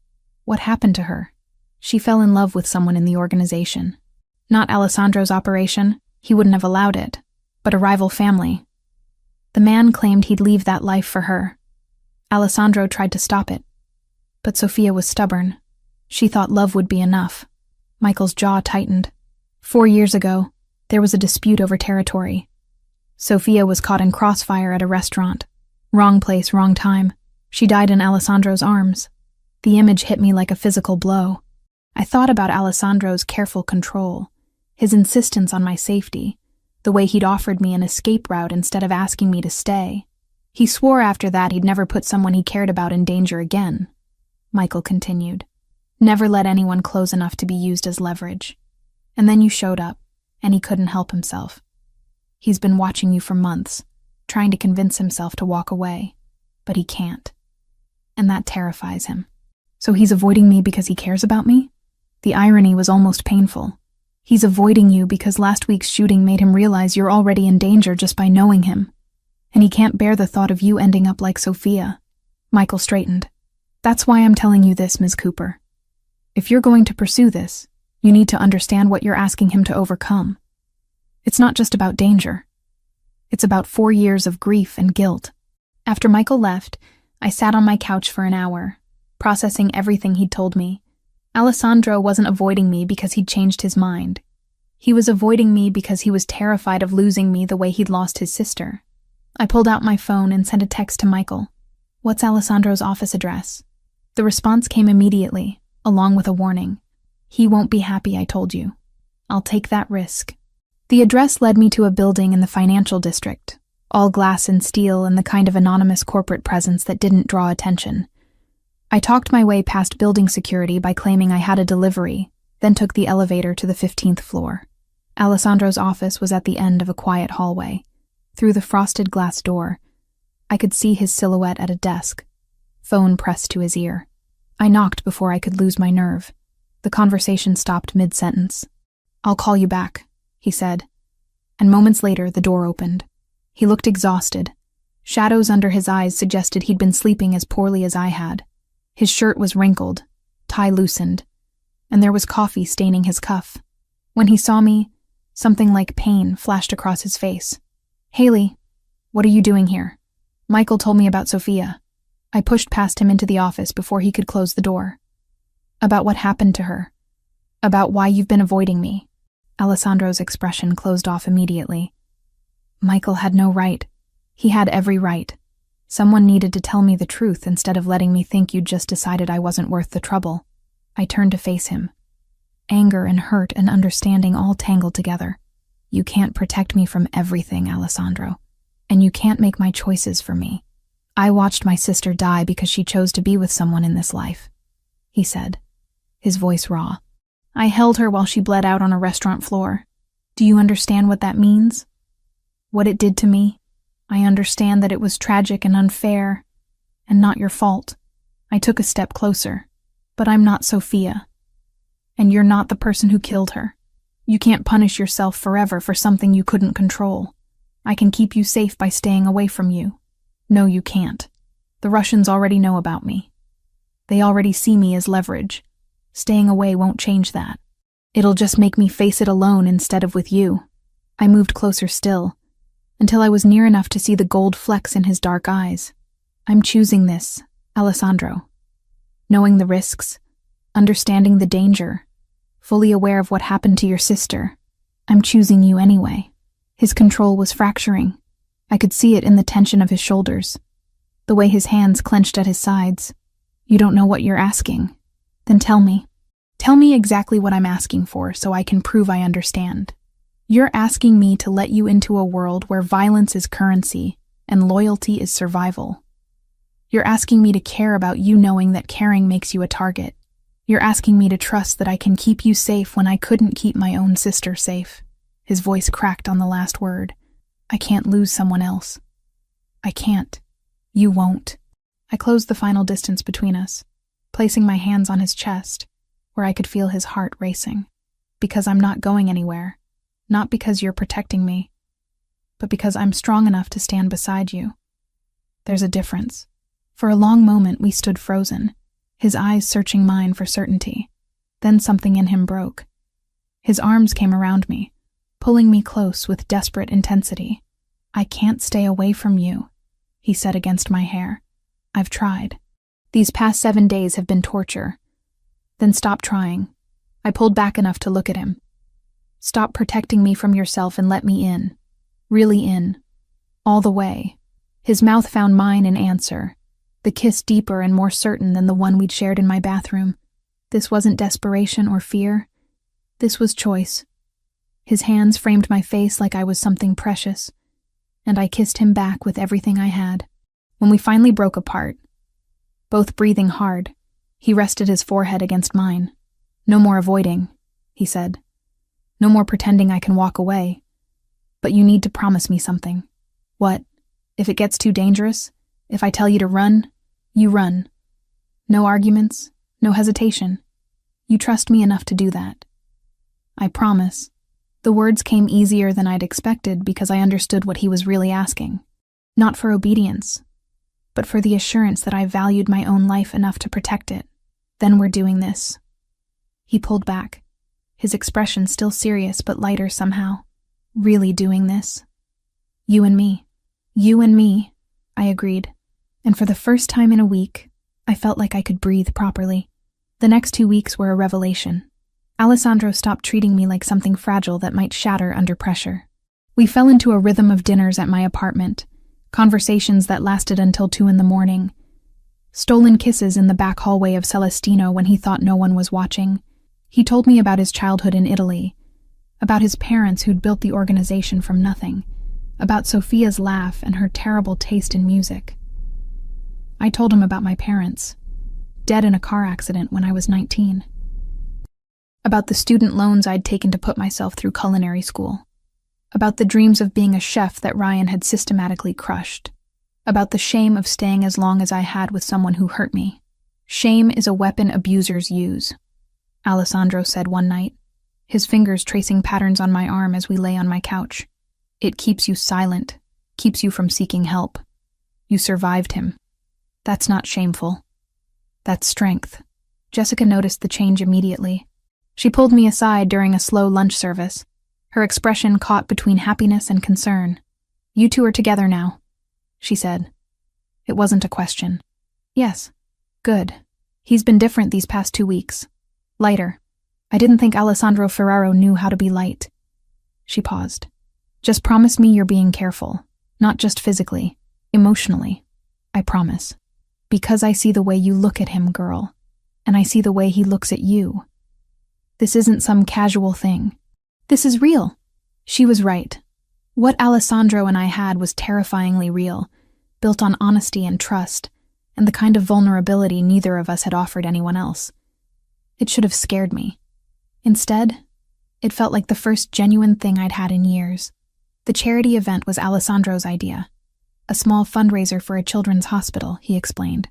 What happened to her? She fell in love with someone in the organization. Not Alessandro's operation, he wouldn't have allowed it, but a rival family. The man claimed he'd leave that life for her. Alessandro tried to stop it, but Sophia was stubborn. She thought love would be enough. Michael's jaw tightened. 4 years ago, there was a dispute over territory. Sophia was caught in crossfire at a restaurant. Wrong place, wrong time. She died in Alessandro's arms. The image hit me like a physical blow. I thought about Alessandro's careful control, his insistence on my safety, the way he'd offered me an escape route instead of asking me to stay. He swore after that he'd never put someone he cared about in danger again. Michael continued. Never let anyone close enough to be used as leverage. And then you showed up, and he couldn't help himself. He's been watching you for months, trying to convince himself to walk away, but he can't. And that terrifies him. So he's avoiding me because he cares about me? The irony was almost painful. He's avoiding you because last week's shooting made him realize you're already in danger just by knowing him. And he can't bear the thought of you ending up like Sophia. Michael straightened. That's why I'm telling you this, Ms. Cooper. If you're going to pursue this, you need to understand what you're asking him to overcome. It's not just about danger. It's about 4 years of grief and guilt. After Michael left, I sat on my couch for an hour, processing everything he'd told me. Alessandro wasn't avoiding me because he'd changed his mind. He was avoiding me because he was terrified of losing me the way he'd lost his sister. I pulled out my phone and sent a text to Michael. What's Alessandro's office address? The response came immediately, along with a warning. He won't be happy, I told you. I'll take that risk. The address led me to a building in the financial district, all glass and steel and the kind of anonymous corporate presence that didn't draw attention. I talked my way past building security by claiming I had a delivery, then took the elevator to the 15th floor. Alessandro's office was at the end of a quiet hallway. Through the frosted glass door, I could see his silhouette at a desk, phone pressed to his ear. I knocked before I could lose my nerve. The conversation stopped mid-sentence. I'll call you back, he said. And moments later, the door opened. He looked exhausted. Shadows under his eyes suggested he'd been sleeping as poorly as I had. His shirt was wrinkled, tie loosened, and there was coffee staining his cuff. When he saw me, something like pain flashed across his face. Haley, what are you doing here? Michael told me about Sophia. I pushed past him into the office before he could close the door. About what happened to her. About why you've been avoiding me. Alessandro's expression closed off immediately. Michael had no right. He had every right. Someone needed to tell me the truth instead of letting me think you'd just decided I wasn't worth the trouble. I turned to face him. Anger and hurt and understanding all tangled together. You can't protect me from everything, Alessandro. And you can't make my choices for me. I watched my sister die because she chose to be with someone in this life, he said, his voice raw. I held her while she bled out on a restaurant floor. Do you understand what that means? What it did to me? I understand that it was tragic and unfair, and not your fault. I took a step closer. But I'm not Sophia. And you're not the person who killed her. You can't punish yourself forever for something you couldn't control. I can keep you safe by staying away from you. No, you can't. The Russians already know about me. They already see me as leverage. Staying away won't change that. It'll just make me face it alone instead of with you. I moved closer still, until I was near enough to see the gold flecks in his dark eyes. I'm choosing this, Alessandro. Knowing the risks, understanding the danger, fully aware of what happened to your sister, I'm choosing you anyway. His control was fracturing. I could see it in the tension of his shoulders, the way his hands clenched at his sides. You don't know what you're asking. Then tell me. Tell me exactly what I'm asking for so I can prove I understand. You're asking me to let you into a world where violence is currency and loyalty is survival. You're asking me to care about you knowing that caring makes you a target. You're asking me to trust that I can keep you safe when I couldn't keep my own sister safe. His voice cracked on the last word. I can't lose someone else. I can't. You won't. I closed the final distance between us, placing my hands on his chest, where I could feel his heart racing. Because I'm not going anywhere. Not because you're protecting me, but because I'm strong enough to stand beside you. There's a difference. For a long moment we stood frozen, his eyes searching mine for certainty. Then something in him broke. His arms came around me, pulling me close with desperate intensity. "I can't stay away from you," he said against my hair. "I've tried. These past 7 days have been torture." "Then stop trying." I pulled back enough to look at him. "Stop protecting me from yourself and let me in. Really in. All the way." His mouth found mine in answer, the kiss deeper and more certain than the one we'd shared in my bathroom. This wasn't desperation or fear. This was choice. His hands framed my face like I was something precious, and I kissed him back with everything I had. When we finally broke apart, both breathing hard, he rested his forehead against mine. "No more avoiding," he said. "No more pretending I can walk away. But you need to promise me something." "What?" "If it gets too dangerous, if I tell you to run, you run. No arguments, no hesitation. You trust me enough to do that." "I promise." The words came easier than I'd expected because I understood what he was really asking. Not for obedience, but for the assurance that I valued my own life enough to protect it. "Then we're doing this." He pulled back, his expression still serious but lighter somehow. "Really doing this. You and me." "You and me," I agreed, and for the first time in a week, I felt like I could breathe properly. The next 2 weeks were a revelation. Alessandro stopped treating me like something fragile that might shatter under pressure. We fell into a rhythm of dinners at my apartment, conversations that lasted until 2 a.m, stolen kisses in the back hallway of Celestino when he thought no one was watching. He told me about his childhood in Italy, about his parents who'd built the organization from nothing, about Sophia's laugh and her terrible taste in music. I told him about my parents, dead in a car accident when I was 19. About the student loans I'd taken to put myself through culinary school. About the dreams of being a chef that Ryan had systematically crushed. About the shame of staying as long as I had with someone who hurt me. "Shame is a weapon abusers use," Alessandro said one night, his fingers tracing patterns on my arm as we lay on my couch. "It keeps you silent, keeps you from seeking help. You survived him. That's not shameful. That's strength." Jessica noticed the change immediately. She pulled me aside during a slow lunch service, her expression caught between happiness and concern. "You two are together now," she said. It wasn't a question. "Yes. Good. He's been different these past 2 weeks. Lighter. I didn't think Alessandro Ferraro knew how to be light." She paused. "Just promise me you're being careful. Not just physically, emotionally. I promise. Because I see the way you look at him, girl, and I see the way he looks at you. This isn't some casual thing. This is real." She was right. What Alessandro and I had was terrifyingly real, built on honesty and trust, and the kind of vulnerability neither of us had offered anyone else. It should have scared me. Instead, it felt like the first genuine thing I'd had in years. The charity event was Alessandro's idea. A small fundraiser for a children's hospital, he explained.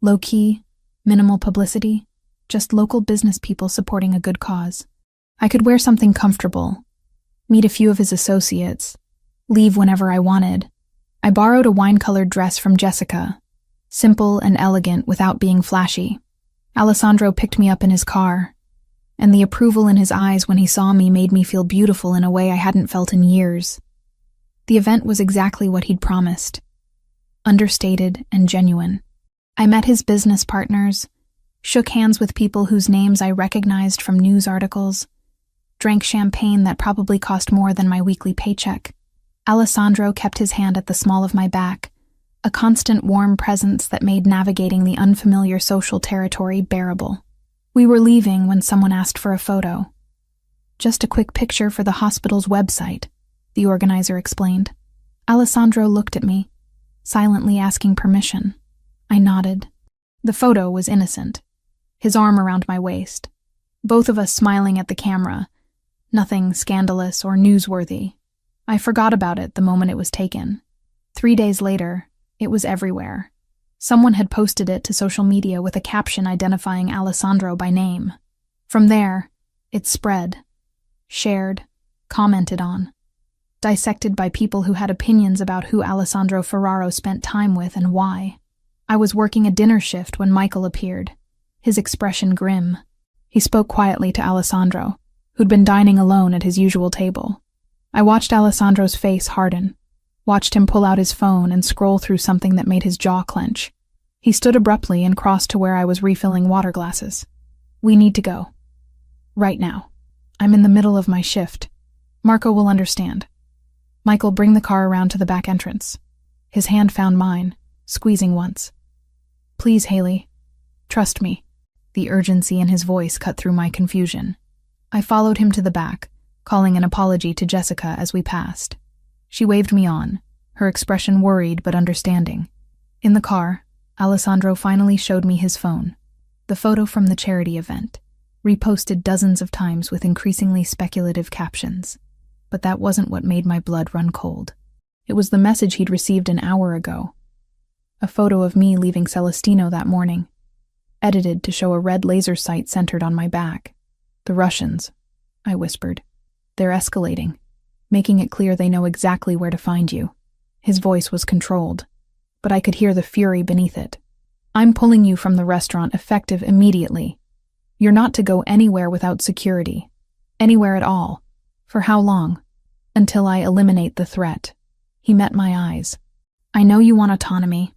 Low-key, minimal publicity, just local business people supporting a good cause. I could wear something comfortable, meet a few of his associates, leave whenever I wanted. I borrowed a wine-colored dress from Jessica, simple and elegant without being flashy. Alessandro picked me up in his car, and the approval in his eyes when he saw me made me feel beautiful in a way I hadn't felt in years. The event was exactly what he'd promised, understated and genuine. I met his business partners, shook hands with people whose names I recognized from news articles, drank champagne that probably cost more than my weekly paycheck. Alessandro kept his hand at the small of my back, a constant warm presence that made navigating the unfamiliar social territory bearable. We were leaving when someone asked for a photo. "Just a quick picture for the hospital's website," the organizer explained. Alessandro looked at me, silently asking permission. I nodded. The photo was innocent, his arm around my waist, both of us smiling at the camera, nothing scandalous or newsworthy. I forgot about it the moment it was taken. 3 days later, it was everywhere. Someone had posted it to social media with a caption identifying Alessandro by name. From there, it spread, shared, commented on, dissected by people who had opinions about who Alessandro Ferraro spent time with and why. I was working a dinner shift when Michael appeared, his expression grim. He spoke quietly to Alessandro, who'd been dining alone at his usual table. I watched Alessandro's face harden, watched him pull out his phone and scroll through something that made his jaw clench. He stood abruptly and crossed to where I was refilling water glasses. "We need to go. Right now. I'm in the middle of my shift. Marco will understand." "Michael, bring the car around to the back entrance." His hand found mine, squeezing once. "Please, Haley. Trust me." The urgency in his voice cut through my confusion. I followed him to the back, calling an apology to Jessica as we passed. She waved me on, her expression worried but understanding. In the car, Alessandro finally showed me his phone. The photo from the charity event, reposted dozens of times with increasingly speculative captions. But that wasn't what made my blood run cold. It was the message he'd received an hour ago. A photo of me leaving Celestino that morning, edited to show a red laser sight centered on my back. "The Russians," I whispered. "They're escalating, making it clear they know exactly where to find you." His voice was controlled, but I could hear the fury beneath it. "I'm pulling you from the restaurant effective immediately. You're not to go anywhere without security. Anywhere at all. For how long? Until I eliminate the threat." He met my eyes. "I know you want autonomy.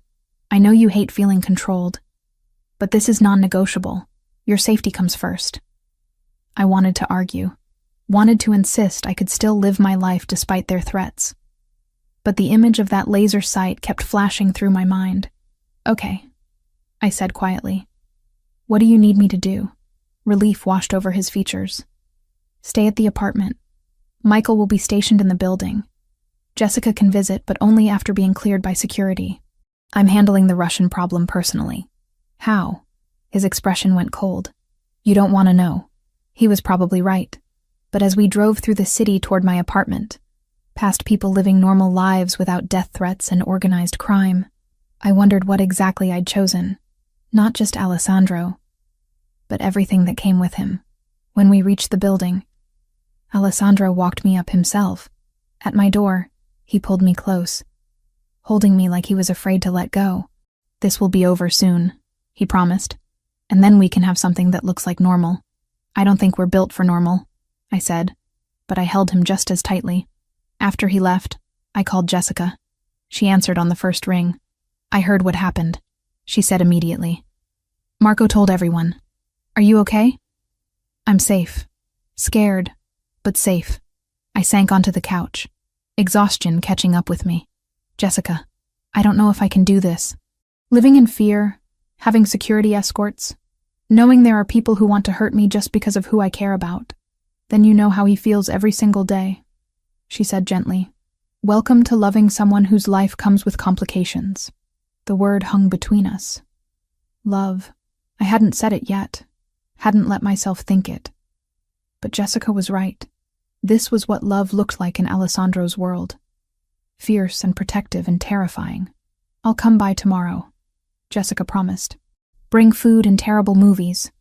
I know you hate feeling controlled. But this is non-negotiable. Your safety comes first." I wanted to argue, wanted to insist I could still live my life despite their threats. But the image of that laser sight kept flashing through my mind. "Okay," I said quietly. "What do you need me to do?" Relief washed over his features. "Stay at the apartment. Michael will be stationed in the building. Jessica can visit, but only after being cleared by security. I'm handling the Russian problem personally." "How?" His expression went cold. "You don't want to know." He was probably right. But as we drove through the city toward my apartment, past people living normal lives without death threats and organized crime, I wondered what exactly I'd chosen. Not just Alessandro, but everything that came with him. When we reached the building, Alessandro walked me up himself. At my door, he pulled me close, holding me like he was afraid to let go. "This will be over soon," he promised, "and then we can have something that looks like normal." "I don't think we're built for normal," I said, but I held him just as tightly. After he left, I called Jessica. She answered on the first ring. "I heard what happened," she said immediately. "Marco told everyone. Are you okay?" "I'm safe. Scared, but safe." I sank onto the couch, exhaustion catching up with me. "Jessica, I don't know if I can do this. Living in fear, having security escorts, knowing there are people who want to hurt me just because of who I care about. Then you know how he feels every single day," she said gently. "Welcome to loving someone whose life comes with complications." The word hung between us. Love. I hadn't said it yet, hadn't let myself think it. But Jessica was right. This was what love looked like in Alessandro's world. Fierce and protective and terrifying. "I'll come by tomorrow," Jessica promised. "Bring food and terrible movies.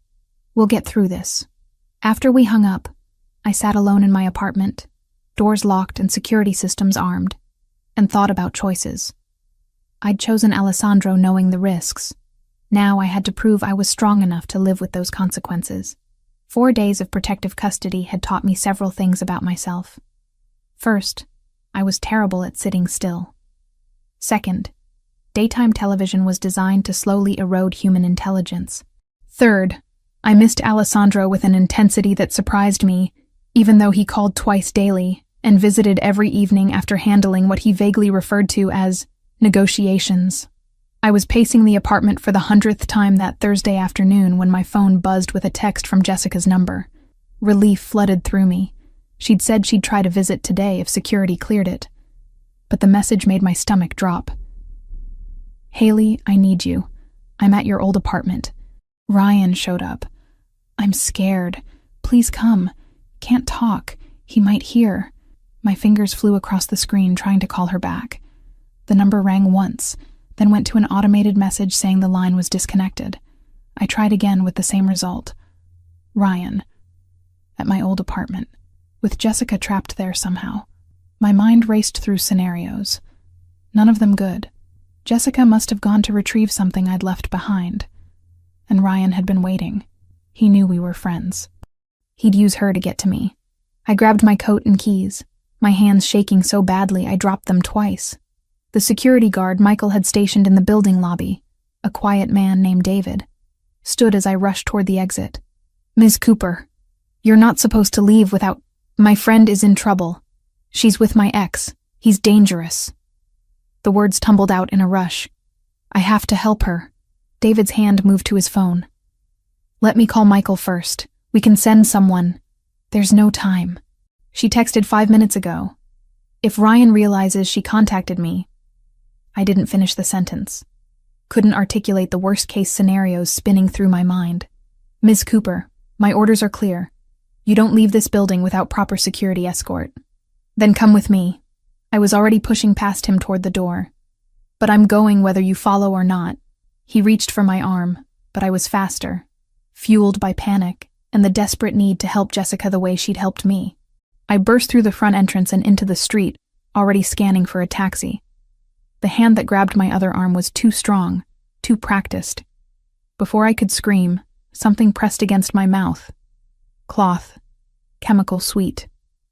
We'll get through this." After we hung up, I sat alone in my apartment, doors locked and security systems armed, and thought about choices. I'd chosen Alessandro knowing the risks. Now I had to prove I was strong enough to live with those consequences. 4 days of protective custody had taught me several things about myself. First, I was terrible at sitting still. Second, daytime television was designed to slowly erode human intelligence. Third, I missed Alessandro with an intensity that surprised me, even though he called twice daily and visited every evening after handling what he vaguely referred to as negotiations. I was pacing the apartment for the 100th time that Thursday afternoon when my phone buzzed with a text from Jessica's number. Relief flooded through me. She'd said she'd try to visit today if security cleared it. But the message made my stomach drop. "Haley, I need you. I'm at your old apartment. Ryan showed up. I'm scared. Please come. Can't talk. He might hear." My fingers flew across the screen trying to call her back. The number rang once, then went to an automated message saying the line was disconnected. I tried again with the same result. Ryan. At my old apartment. with Jessica trapped there somehow. My mind raced through scenarios. None of them good. Jessica must have gone to retrieve something I'd left behind. And Ryan had been waiting. He knew we were friends. He'd use her to get to me. I grabbed my coat and keys, my hands shaking so badly I dropped them twice. The security guard Michael had stationed in the building lobby, a quiet man named David, stood as I rushed toward the exit. "Ms. Cooper, you're not supposed to leave without— My friend is in trouble. She's with my ex. He's dangerous." The words tumbled out in a rush. "I have to help her." David's hand moved to his phone. "Let me call Michael first. We can send someone." "There's no time. She texted 5 minutes ago. If Ryan realizes she contacted me—" I didn't finish the sentence. Couldn't articulate the worst-case scenarios spinning through my mind. "Ms. Cooper, my orders are clear. You don't leave this building without proper security escort." "Then come with me." I was already pushing past him toward the door. "But I'm going whether you follow or not." He reached for my arm, but I was faster, fueled by panic and the desperate need to help Jessica the way she'd helped me. I burst through the front entrance and into the street, already scanning for a taxi. The hand that grabbed my other arm was too strong, too practiced. Before I could scream, something pressed against my mouth. Cloth. Chemical sweet.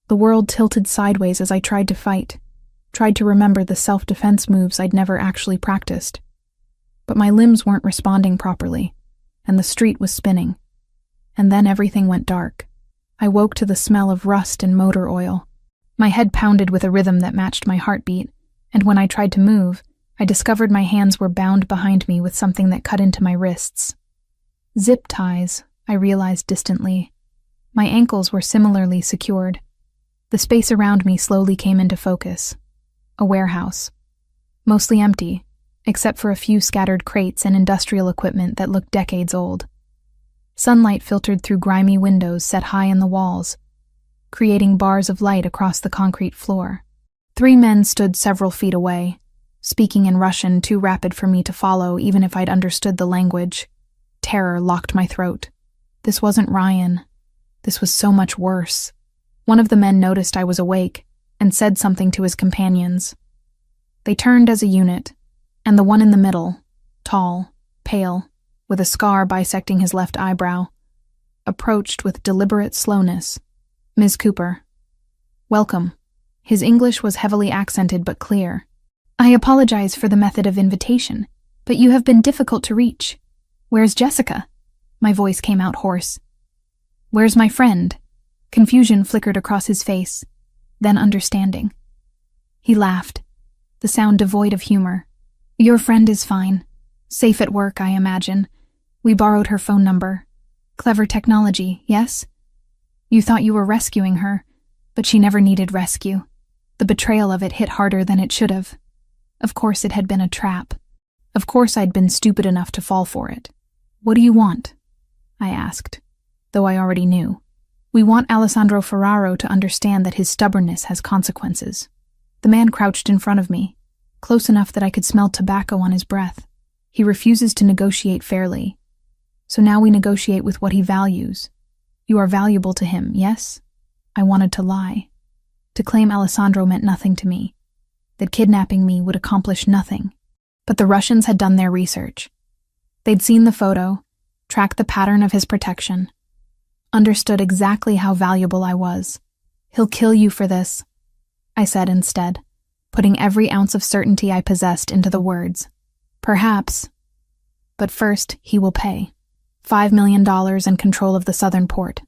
The world tilted sideways as I tried to fight, tried to remember the self-defense moves I'd never actually practiced. But my limbs weren't responding properly, and the street was spinning. And then everything went dark. I woke to the smell of rust and motor oil. My head pounded with a rhythm that matched my heartbeat, and when I tried to move, I discovered my hands were bound behind me with something that cut into my wrists. Zip ties, I realized distantly. My ankles were similarly secured. The space around me slowly came into focus. A warehouse. Mostly empty, except for a few scattered crates and industrial equipment that looked decades old. Sunlight filtered through grimy windows set high in the walls, creating bars of light across the concrete floor. 3 men stood several feet away, speaking in Russian too rapid for me to follow even if I'd understood the language. Terror locked my throat. This wasn't Ryan. This was so much worse. One of the men noticed I was awake and said something to his companions. They turned as a unit, and the one in the middle, tall, pale, with a scar bisecting his left eyebrow, approached with deliberate slowness. "Ms. Cooper." "Welcome." His English was heavily accented but clear. "I apologize for the method of invitation, but you have been difficult to reach. Where's Jessica?" My voice came out hoarse. "Where's my friend?" Confusion flickered across his face, then understanding. He laughed, the sound devoid of humor. "Your friend is fine. Safe at work, I imagine. We borrowed her phone number. Clever technology, yes? You thought you were rescuing her, but she never needed rescue. The betrayal of it hit harder than it should have. Of course it had been a trap. Of course I'd been stupid enough to fall for it. What do you want?" I asked, though I already knew. "We want Alessandro Ferraro to understand that his stubbornness has consequences." The man crouched in front of me, close enough that I could smell tobacco on his breath. He refuses to negotiate fairly. So now we negotiate with what he values. You are valuable to him, yes? I wanted to lie. To claim Alessandro meant nothing to me. That kidnapping me would accomplish nothing. But the Russians had done their research. They'd seen the photo, tracked the pattern of his protection, understood exactly how valuable I was. "He'll kill you for this," I said instead, putting every ounce of certainty I possessed into the words. "Perhaps. But first, he will pay. $5 million and control of the southern port.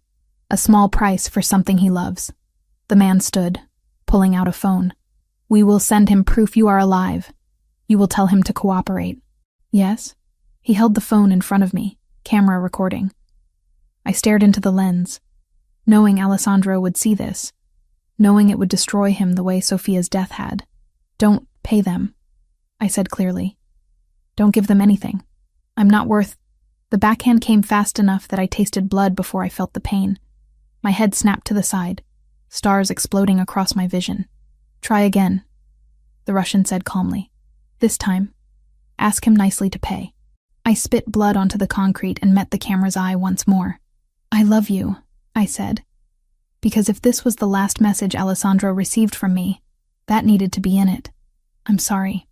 A small price for something he loves." The man stood, pulling out a phone. "We will send him proof you are alive. You will tell him to cooperate." "Yes?" He held the phone in front of me, camera recording. I stared into the lens, knowing Alessandro would see this, knowing it would destroy him the way Sophia's death had. "Don't pay them," I said clearly. "Don't give them anything. I'm not worth—" The backhand came fast enough that I tasted blood before I felt the pain. My head snapped to the side, stars exploding across my vision. "Try again," the Russian said calmly. "This time, ask him nicely to pay." I spit blood onto the concrete and met the camera's eye once more. "I love you," I said. Because if this was the last message Alessandro received from me, that needed to be in it. I'm sorry.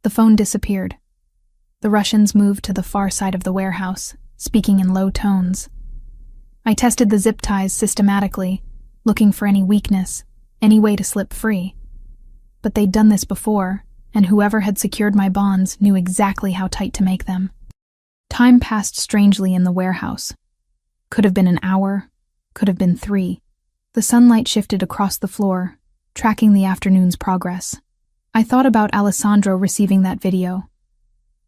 The phone disappeared. The Russians moved to the far side of the warehouse, speaking in low tones. I tested the zip ties systematically, looking for any weakness, any way to slip free. But they'd done this before, and whoever had secured my bonds knew exactly how tight to make them. Time passed strangely in the warehouse. Could have been an hour, could have been 3. The sunlight shifted across the floor, tracking the afternoon's progress. I thought about Alessandro receiving that video,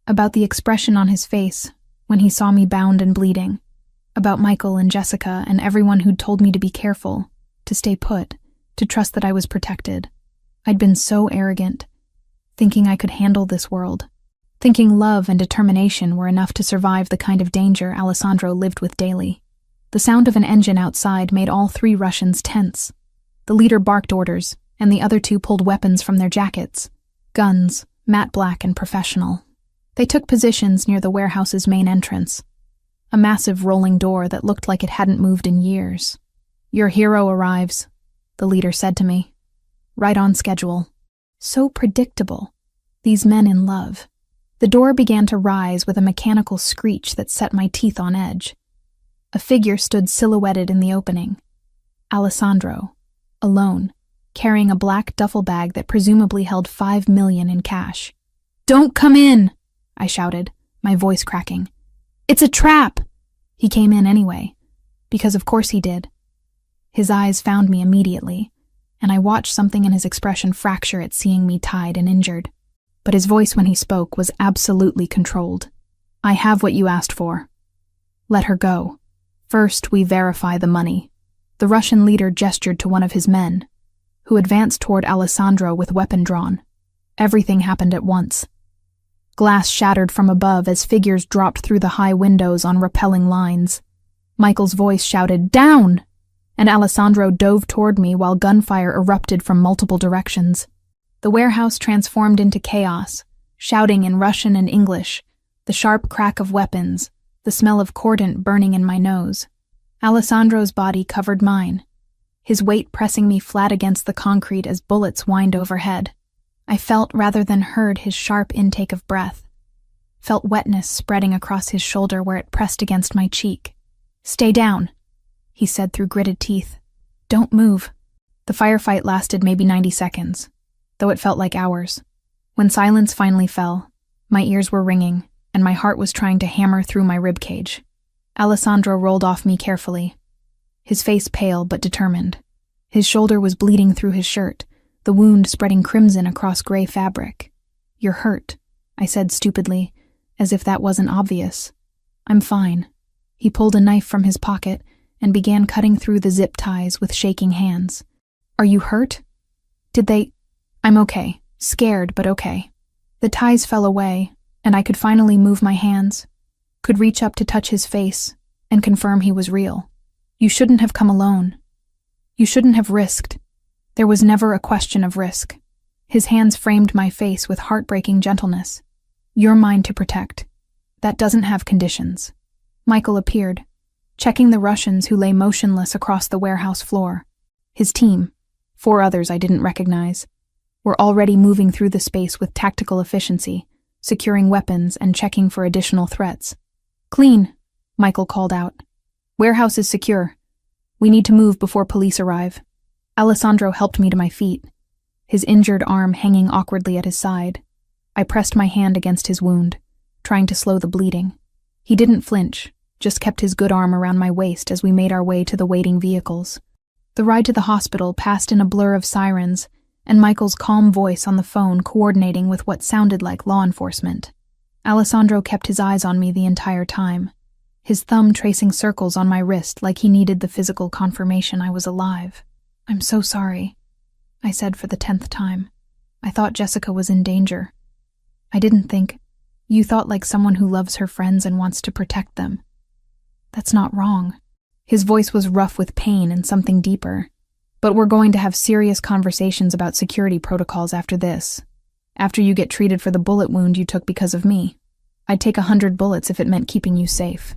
about the expression on his face when he saw me bound and bleeding, about Michael and Jessica and everyone who'd told me to be careful, to stay put, to trust that I was protected. I'd been so arrogant, thinking I could handle this world, thinking love and determination were enough to survive the kind of danger Alessandro lived with daily. The sound of an engine outside made all 3 Russians tense. The leader barked orders, and the other 2 pulled weapons from their jackets. Guns, matte black and professional. They took positions near the warehouse's main entrance, a massive rolling door that looked like it hadn't moved in years. "Your hero arrives," the leader said to me. Right on schedule. So predictable. These men in love. The door began to rise with a mechanical screech that set my teeth on edge. A figure stood silhouetted in the opening. Alessandro, alone, carrying a black duffel bag that presumably held $5 million in cash. "Don't come in!" I shouted, my voice cracking. "It's a trap!" He came in anyway, because of course he did. His eyes found me immediately, and I watched something in his expression fracture at seeing me tied and injured. But his voice when he spoke was absolutely controlled. "I have what you asked for. Let her go. First, we verify the money." The Russian leader gestured to one of his men, who advanced toward Alessandro with weapon drawn. Everything happened at once. Glass shattered from above as figures dropped through the high windows on rappelling lines. Michael's voice shouted, "Down!" and Alessandro dove toward me while gunfire erupted from multiple directions. The warehouse transformed into chaos, shouting in Russian and English, the sharp crack of weapons, the smell of cordant burning in my nose. Alessandro's body covered mine, his weight pressing me flat against the concrete as bullets whined overhead. I felt rather than heard his sharp intake of breath, felt wetness spreading across his shoulder where it pressed against my cheek. "Stay down," he said through gritted teeth. "Don't move." The firefight lasted maybe 90 seconds, though it felt like hours. When silence finally fell, my ears were ringing, and my heart was trying to hammer through my ribcage. Alessandro rolled off me carefully, his face pale but determined. His shoulder was bleeding through his shirt, the wound spreading crimson across gray fabric. "You're hurt," I said stupidly, as if that wasn't obvious. "I'm fine." He pulled a knife from his pocket and began cutting through the zip ties with shaking hands. "Are you hurt? Did they—" "I'm okay. Scared, but okay." The ties fell away, and I could finally move my hands, could reach up to touch his face and confirm he was real. "You shouldn't have come alone. You shouldn't have risked." There was never a question of risk. His hands framed my face with heartbreaking gentleness. "You're mine to protect. That doesn't have conditions." Michael appeared, checking the Russians who lay motionless across the warehouse floor. His team, 4 others I didn't recognize, were already moving through the space with tactical efficiency, securing weapons and checking for additional threats. "Clean," Michael called out. "Warehouse is secure. We need to move before police arrive." Alessandro helped me to my feet, his injured arm hanging awkwardly at his side. I pressed my hand against his wound, trying to slow the bleeding. He didn't flinch, just kept his good arm around my waist as we made our way to the waiting vehicles. The ride to the hospital passed in a blur of sirens, and Michael's calm voice on the phone coordinating with what sounded like law enforcement. Alessandro kept his eyes on me the entire time, his thumb tracing circles on my wrist like he needed the physical confirmation I was alive. "I'm so sorry," I said for the 10th time. "I thought Jessica was in danger. I didn't think—" "You thought like someone who loves her friends and wants to protect them. That's not wrong." His voice was rough with pain and something deeper. "But we're going to have serious conversations about security protocols after this. After you get treated for the bullet wound you took because of me. I'd take 100 bullets if it meant keeping you safe."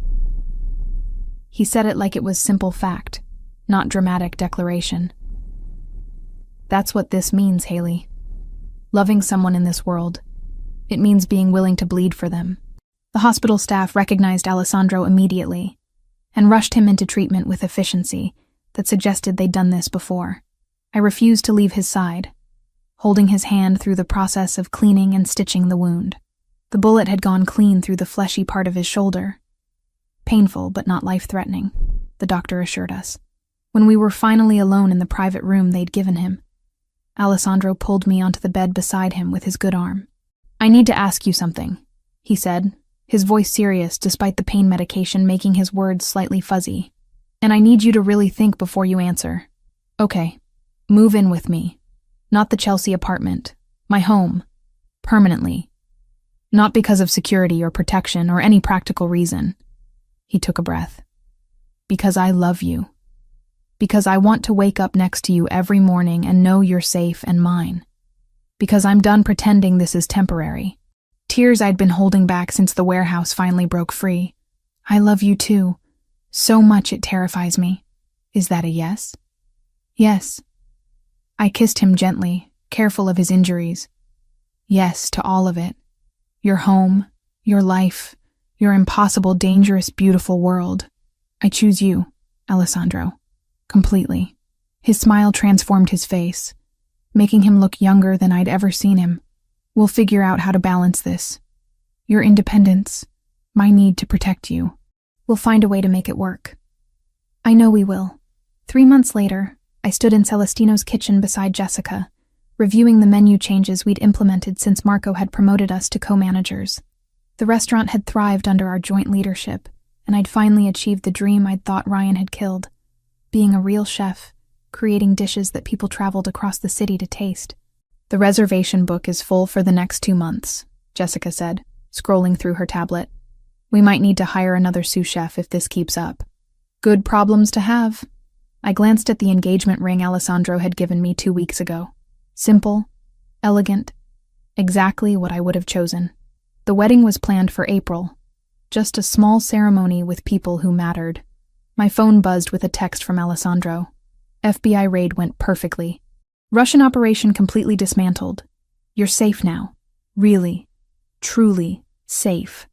He said it like it was simple fact, not dramatic declaration. That's what this means, Haley. Loving someone in this world. It means being willing to bleed for them. The hospital staff recognized Alessandro immediately and rushed him into treatment with efficiency that suggested they'd done this before. I refused to leave his side, holding his hand through the process of cleaning and stitching the wound. The bullet had gone clean through the fleshy part of his shoulder. Painful, but not life-threatening, the doctor assured us. When we were finally alone in the private room they'd given him, Alessandro pulled me onto the bed beside him with his good arm. "I need to ask you something," he said, his voice serious despite the pain medication making his words slightly fuzzy. "And I need you to really think before you answer. Okay, move in with me. Not the Chelsea apartment. My home. Permanently. Not because of security or protection or any practical reason." He took a breath. "Because I love you. Because I want to wake up next to you every morning and know you're safe and mine. Because I'm done pretending this is temporary." Tears I'd been holding back since the warehouse finally broke free. "I love you too. So much it terrifies me." "Is that a yes?" "Yes." I kissed him gently, careful of his injuries. "Yes to all of it. Your home, your life, your impossible, dangerous, beautiful world. I choose you, Alessandro. Completely." His smile transformed his face, making him look younger than I'd ever seen him. "We'll figure out how to balance this. Your independence, my need to protect you. We'll find a way to make it work." "I know we will." 3 months later, I stood in Celestino's kitchen beside Jessica, reviewing the menu changes we'd implemented since Marco had promoted us to co-managers. The restaurant had thrived under our joint leadership, and I'd finally achieved the dream I'd thought Ryan had killed, being a real chef, creating dishes that people traveled across the city to taste. "The reservation book is full for the next 2 months, Jessica said, scrolling through her tablet. "We might need to hire another sous chef if this keeps up." "Good problems to have." I glanced at the engagement ring Alessandro had given me 2 weeks ago. Simple, elegant, exactly what I would have chosen. The wedding was planned for April, just a small ceremony with people who mattered. My phone buzzed with a text from Alessandro. "FBI raid went perfectly. Russian operation completely dismantled. You're safe now. Really, truly safe."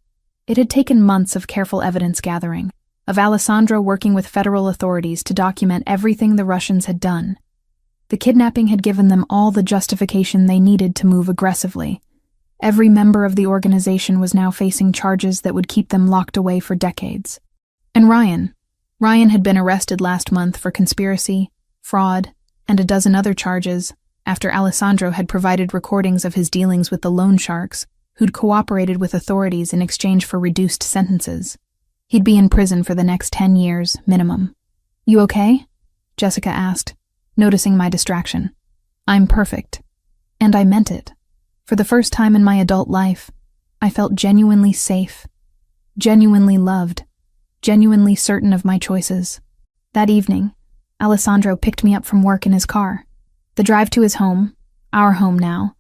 It had taken months of careful evidence gathering, of Alessandro working with federal authorities to document everything the Russians had done. The kidnapping had given them all the justification they needed to move aggressively. Every member of the organization was now facing charges that would keep them locked away for decades. And Ryan had been arrested last month for conspiracy, fraud, and a dozen other charges after Alessandro had provided recordings of his dealings with the loan sharks who'd cooperated with authorities in exchange for reduced sentences. He'd be in prison for the next 10 years, minimum. "You okay?" Jessica asked, noticing my distraction. "I'm perfect." And I meant it. For the first time in my adult life, I felt genuinely safe, genuinely loved, genuinely certain of my choices. That evening, Alessandro picked me up from work in his car. The drive to his home, our home now,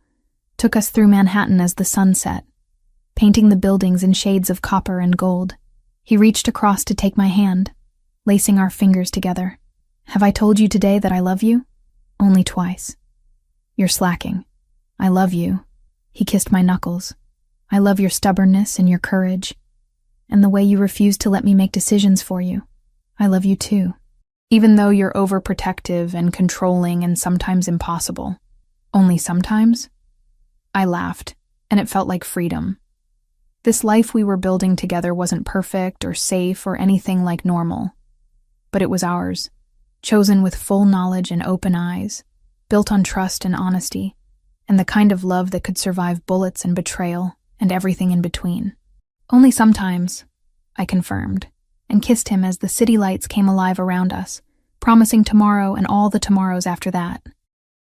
took us through Manhattan as the sun set, painting the buildings in shades of copper and gold. He reached across to take my hand, lacing our fingers together. "Have I told you today that I love you?" "Only twice." "You're slacking." "I love you." He kissed my knuckles. "I love your stubbornness and your courage, and the way you refuse to let me make decisions for you. I love you too. Even though you're overprotective and controlling and sometimes impossible." "Only sometimes?" I laughed, and it felt like freedom. This life we were building together wasn't perfect or safe or anything like normal. But it was ours, chosen with full knowledge and open eyes, built on trust and honesty, and the kind of love that could survive bullets and betrayal and everything in between. "Only sometimes," I confirmed, and kissed him as the city lights came alive around us, promising tomorrow and all the tomorrows after that.